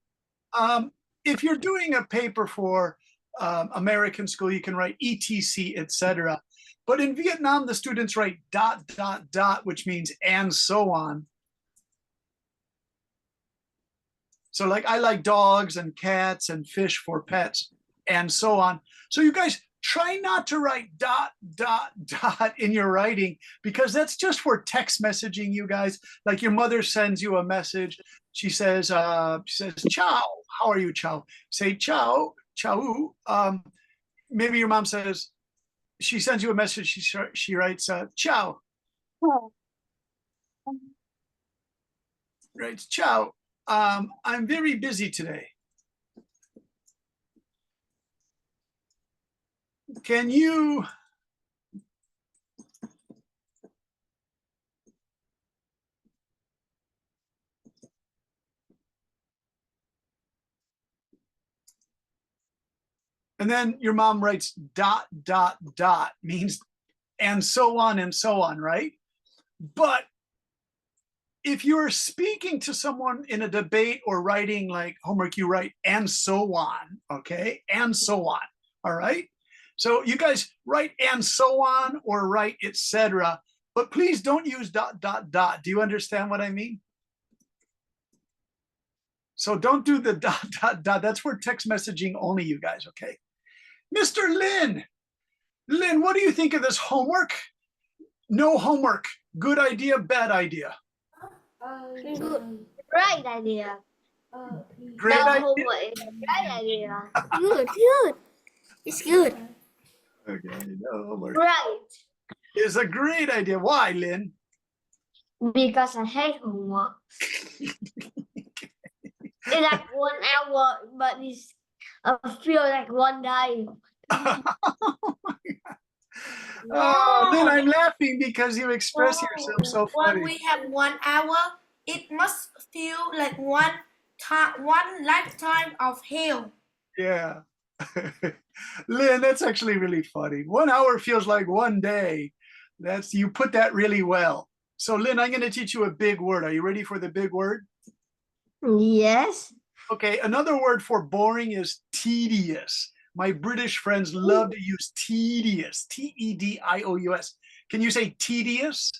If you're doing a paper for American school, you can write etc., etc. But in Vietnam, the students write ... which means and so on. So like, I like dogs and cats and fish for pets and so on. So you guys try not to write ... in your writing, because that's just for text messaging, you guys. Like your mother sends you a message. She says, ciao, how are you, ciao? Say ciao, ciao. Maybe your mom says, she sends you a message, she writes, ciao. Writes, ciao, I'm very busy today. Can you... And then your mom writes ... means and so on, right? But if you're speaking to someone in a debate or writing like homework, you write and so on, okay? And so on, all right? So you guys write and so on or write etc., but please don't use ... Do you understand what I mean? So don't do the ... That's for text messaging only, you guys, okay? Mr. Lin, Lin, what do you think of this homework? No homework. Good idea, bad idea? Good. Right idea. Great No idea. homework is a great idea. Good, good. It's good. Okay, no homework. Right. Is a great idea. Why, Lin? Because I hate homework. It's like 1 hour, but it's feel like 1 day. Lin, I'm laughing because you express yourself so funny. When we have 1 hour, it must feel like one lifetime of hell. Yeah. Lin, that's actually really funny. 1 hour feels like 1 day. You put that really well. So Lin, I'm going to teach you a big word. Are you ready for the big word? Yes. Okay, another word for boring is tedious. My British friends love to use tedious, Tedious. Can you say tedious?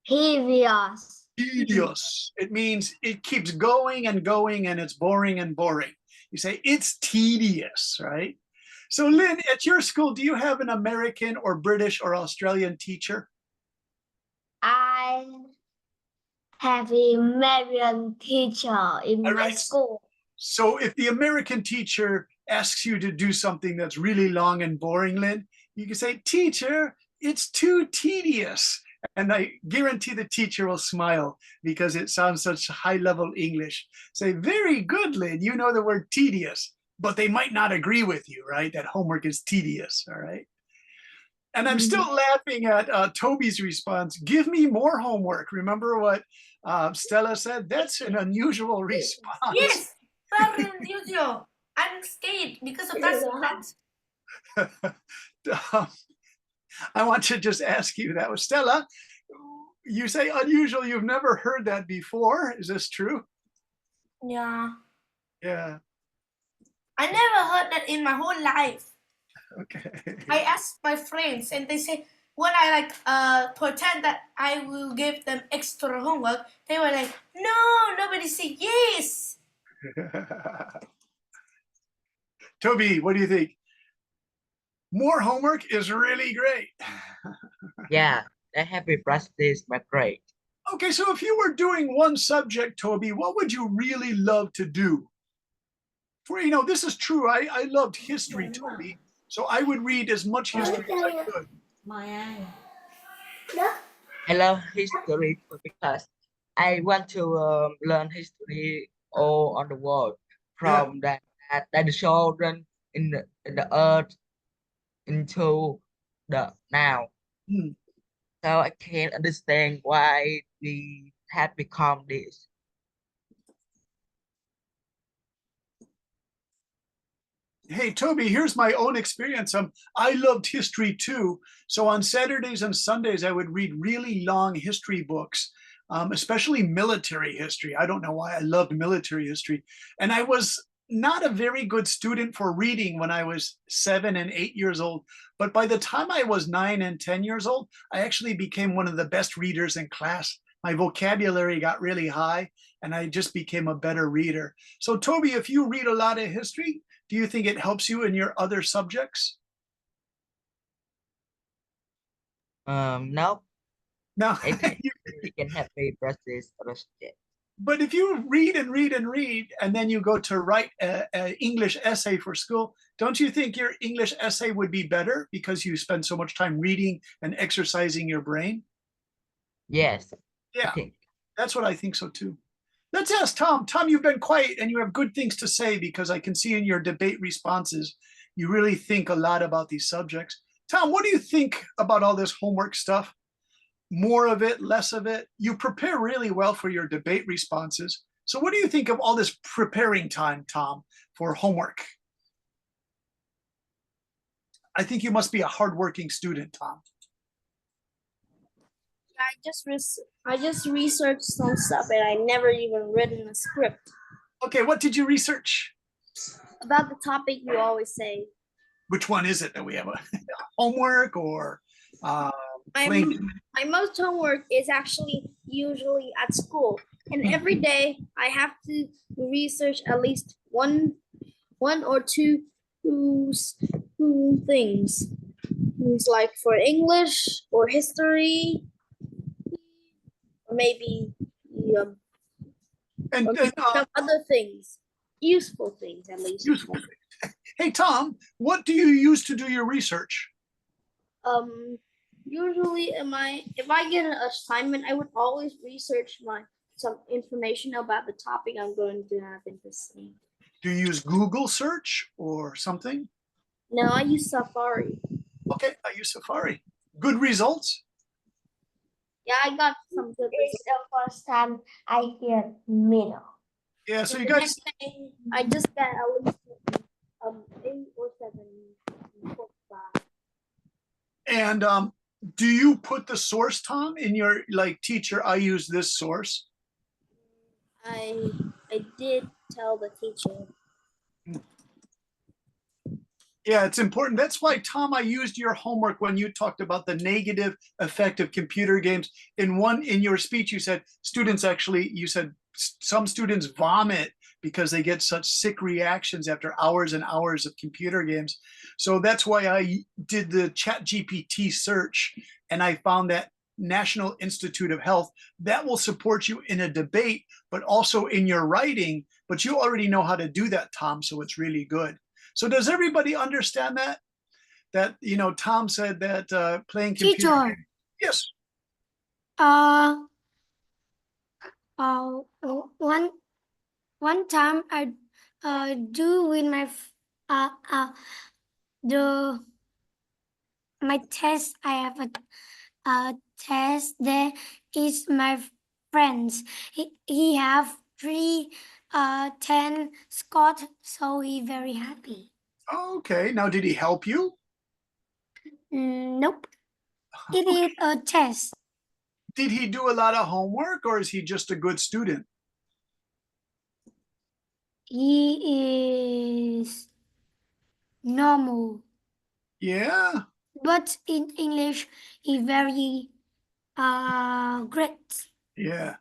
Tedious. Tedious. It means it keeps going and going and it's boring and boring. You say it's tedious, right? So Lynn, at your school, do you have an American or British or Australian teacher? I have a American teacher in All my right. school. So if the American teacher asks you to do something that's really long and boring, Lynn, you can say, teacher, it's too tedious. And I guarantee the teacher will smile because it sounds such high-level English. Say, very good, Lynn, you know the word tedious, but they might not agree with you, right? That homework is tedious, all right? And I'm still laughing at Toby's response, give me more homework. Remember what Stella said? That's an unusual response. Yes, very unusual. I'm scared because of that. I want to just ask you that. Stella, you say unusual. You've never heard that before. Is this true? Yeah. Yeah. I never heard that in my whole life. Okay. I asked my friends and they say, when I pretend that I will give them extra homework, they were like, no, nobody said yes. Toby, what do you think? More homework is really great. Yeah, they happy practice my grade. Okay, so if you were doing one subject, Toby, what would you really love to do? For this is true. I loved history, Toby. So I would read as much history as I could. I love history because I want to learn history all on the world from that the children in the earth into the now. Hmm. So I can't understand why we have become this. Hey, Toby, here's my own experience. I loved history too. So on Saturdays and Sundays, I would read really long history books, especially military history. I don't know why I loved military history. And I was not a very good student for reading when I was 7 and 8 years old. But by the time I was 9 and 10 years old, I actually became one of the best readers in class. My vocabulary got really high and I just became a better reader. So Toby, if you read a lot of history, do you think it helps you in your other subjects? No, No. I think you can have me practice other subject. But if you read and read and read, and then you go to write an English essay for school, don't you think your English essay would be better because you spend so much time reading and exercising your brain? Yes. Yeah, I think. that's what I think so too. Let's ask Tom. Tom, you've been quiet and you have good things to say because I can see in your debate responses, you really think a lot about these subjects. Tom, what do you think about all this homework stuff? More of it, less of it? You prepare really well for your debate responses. So what do you think of all this preparing time, Tom, for homework? I think you must be a hardworking student, Tom. I just researched some stuff and I never even written a script Okay, what did you research? about the topic you always say. Which one is it that we have? Homework or playing? My most homework is actually usually at school, and every day I have to research at least one or two things. It's like for English or history, or maybe And, some other things, useful things at least. useful things. Hey, Tom, what do you use to do your research? Usually if I get an assignment, I would always research some information about the topic I'm going to have in this thing. Do you use Google search or something? No, I use Safari. Okay, I use Safari. Good results? Yeah, I got some good This is results. the first time I hear middle. Yeah, so you The got, next day, I just got at least 8 or 7. and do you put the source, Tom, in your teacher, I use this source? I did tell the teacher. Yeah, it's important. That's why, Tom, I used your homework when you talked about the negative effect of computer games. In your speech, you said some students vomit because they get such sick reactions after hours and hours of computer games. So that's why I did the ChatGPT search, and I found that National Institute of Health that will support you in a debate, but also in your writing. But you already know how to do that, Tom, so it's really good. So does everybody understand that? That, Tom said that playing computer Teacher. games. Yes. One time I do with my my test. I have a test. There is my friends. He have 10 Scott, so he very happy. Okay. Now, did he help you? Nope. It is a test. Did he do a lot of homework, or is he just a good student? He is normal. Yeah. but in English, he very great. Yeah.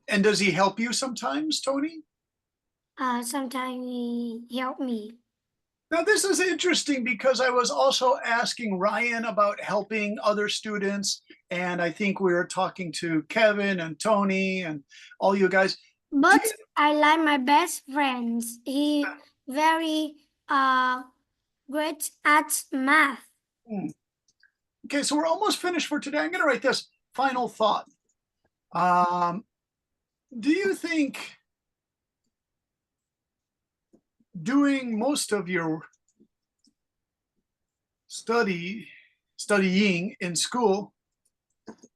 And does he help you sometimes, Tony? Sometimes he help me. Now, this is interesting because I was also asking Ryan about helping other students. And I think we were talking to Kevin and Tony and all you guys. But I like my best friends. He very great at math. Okay, so we're almost finished for today. I'm going to write this final thought. Do you think doing most of your studying in school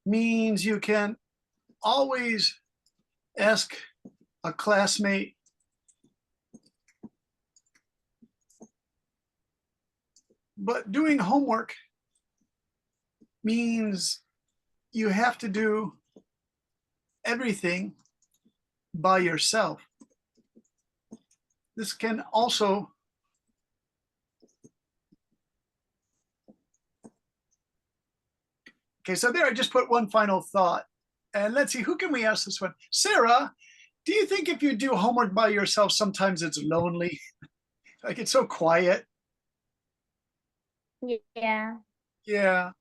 means you can always ask a classmate but doing homework means you have to do everything by yourself? This can also okay, so there I just put one final thought. And let's see, who can we ask this one? Sarah, do you think if you do homework by yourself, sometimes it's lonely? Like it's so quiet? Yeah. Yeah.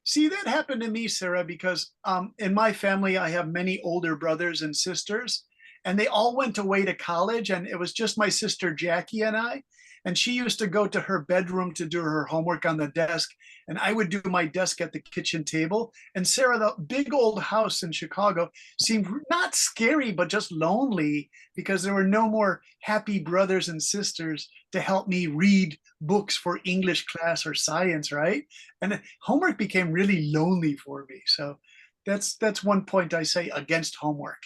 See, that happened to me, Sarah, because in my family, I have many older brothers and sisters, and they all went away to college, and it was just my sister Jackie and I. And she used to go to her bedroom to do her homework on the desk, and I would do my desk at the kitchen table. And Sarah, the big old house in Chicago seemed not scary, but just lonely because there were no more happy brothers and sisters to help me read books for English class or science, right? And homework became really lonely for me. So that's one point I say against homework.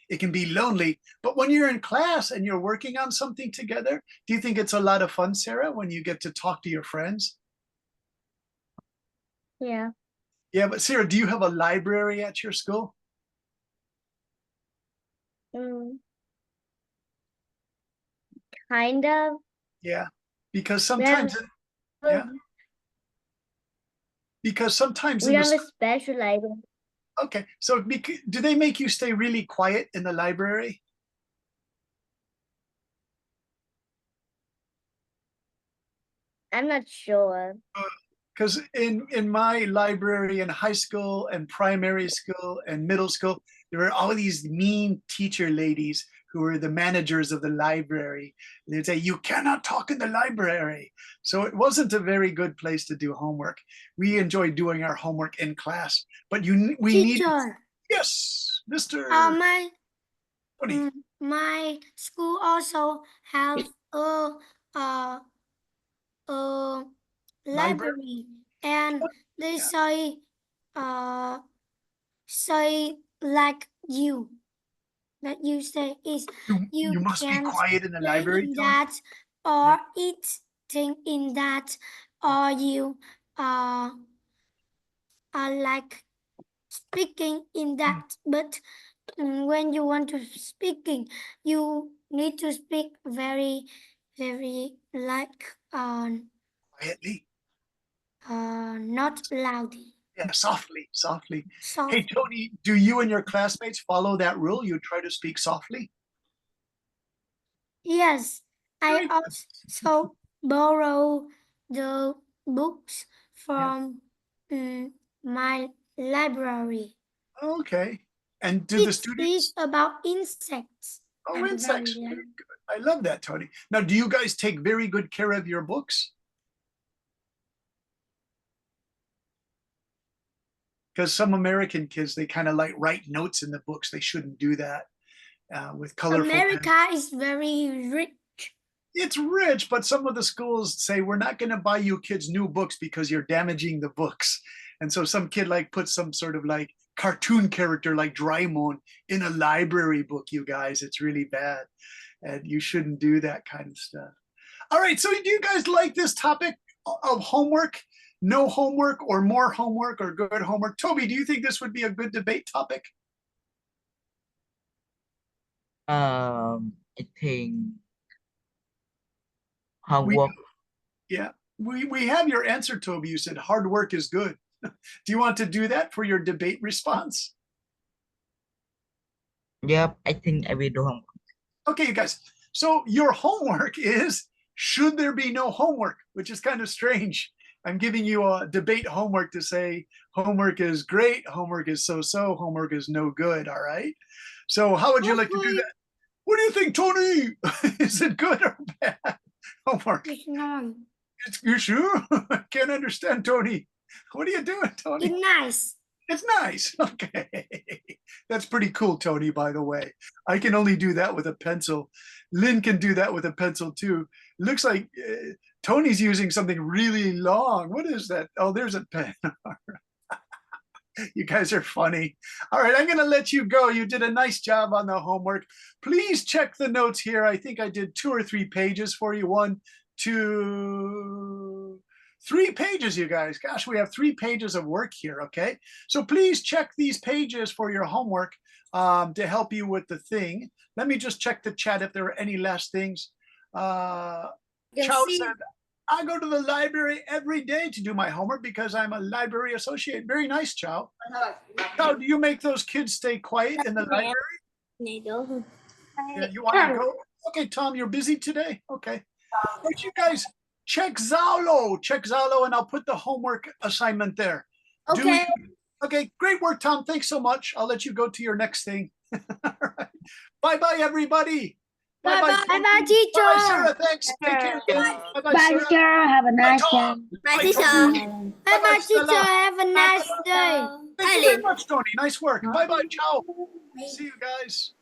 It can be lonely, but when you're in class and you're working on something together, do you think it's a lot of fun, Sarah, when you get to talk to your friends? Yeah. Yeah, but Sarah, do you have a library at your school? Kind of. Yeah, because We have sometimes, yeah, because sometimes we in the have a special library. okay, so do they make you stay really quiet in the library? I'm not sure. Because in my library in high school and primary school and middle school, there were all these mean teacher ladies who were the managers of the library. They'd say, "You cannot talk in the library." So it wasn't a very good place to do homework. We enjoyed doing our homework in class, but we need. Teacher. Yes, Mr. My school also have a library, and they say like you that you say is you must be can't quiet in the play library, in Tony? that or eat thing in that, or you are like speaking in that, but when you want to speaking, you need to speak very like Quietly. not loudly. Yeah, softly. Softly. Hey, Tony, do you and your classmates follow that rule? You try to speak softly? Yes, I also borrow the books from my library. Okay. And do the students? It's about insects. Oh, insects. Very good. I love that, Tony. Now, do you guys take very good care of your books? Because some American kids, they kind of like write notes in the books. They shouldn't do that with colorful America pens. is very rich. It's rich, but some of the schools say, we're not going to buy you kids new books because you're damaging the books. And so some kid like puts some sort of like cartoon character like Doraemon in a library book, you guys. It's really bad. And you shouldn't do that kind of stuff. All right, so do you guys like this topic of homework? No homework or more homework or good homework? Toby, do you think this would be a good debate topic? I think homework. Yeah. We have your answer, Toby. You said hard work is good. Do you want to do that for your debate response? Yep, I think I will do homework. Okay, you guys. So your homework is, should there be no homework? Which is kind of strange. I'm giving you a debate homework to say homework is great, homework is so-so, homework is no good, all right? So how would you like to do that? What do you think, Tony? Is it good or bad? Homework. It's nice. You sure? I can't understand, Tony. What are you doing, Tony? It's nice. It's nice. Okay. That's pretty cool, Tony, by the way. I can only do that with a pencil. Lynn can do that with a pencil too. Looks like Tony's using something really long. What is that? Oh, there's a pen. You guys are funny. All right, I'm going to let you go. You did a nice job on the homework. Please check the notes here. I think I did 2 or 3 pages for you. 1, 2, 3 pages, you guys. Gosh, we have 3 pages of work here, okay? So please check these pages for your homework to help you with the thing. Let me just check the chat if there are any last things. Chow said, I go to the library every day to do my homework because I'm a library associate. Very nice, Chow. Chow, do you make those kids stay quiet in the library? Yeah, you want to go? Okay, Tom, you're busy today? Okay. But you guys, check Zalo. Check Zalo, and I'll put the homework assignment there. Okay. Okay, great work, Tom. Thanks so much. I'll let you go to your next thing. All right. Bye-bye, everybody. Bye-bye, Bye, teacher. Sarah. Thanks. Take care. Bye-bye, Bye, Sarah. teacher. Have a nice Tom. day. Bye, Bye, teacher. Tom. Bye-bye, teacher. Stella. Have a nice day. Thank you very much, Tony. Nice work. Bye-bye. Ciao. See you guys.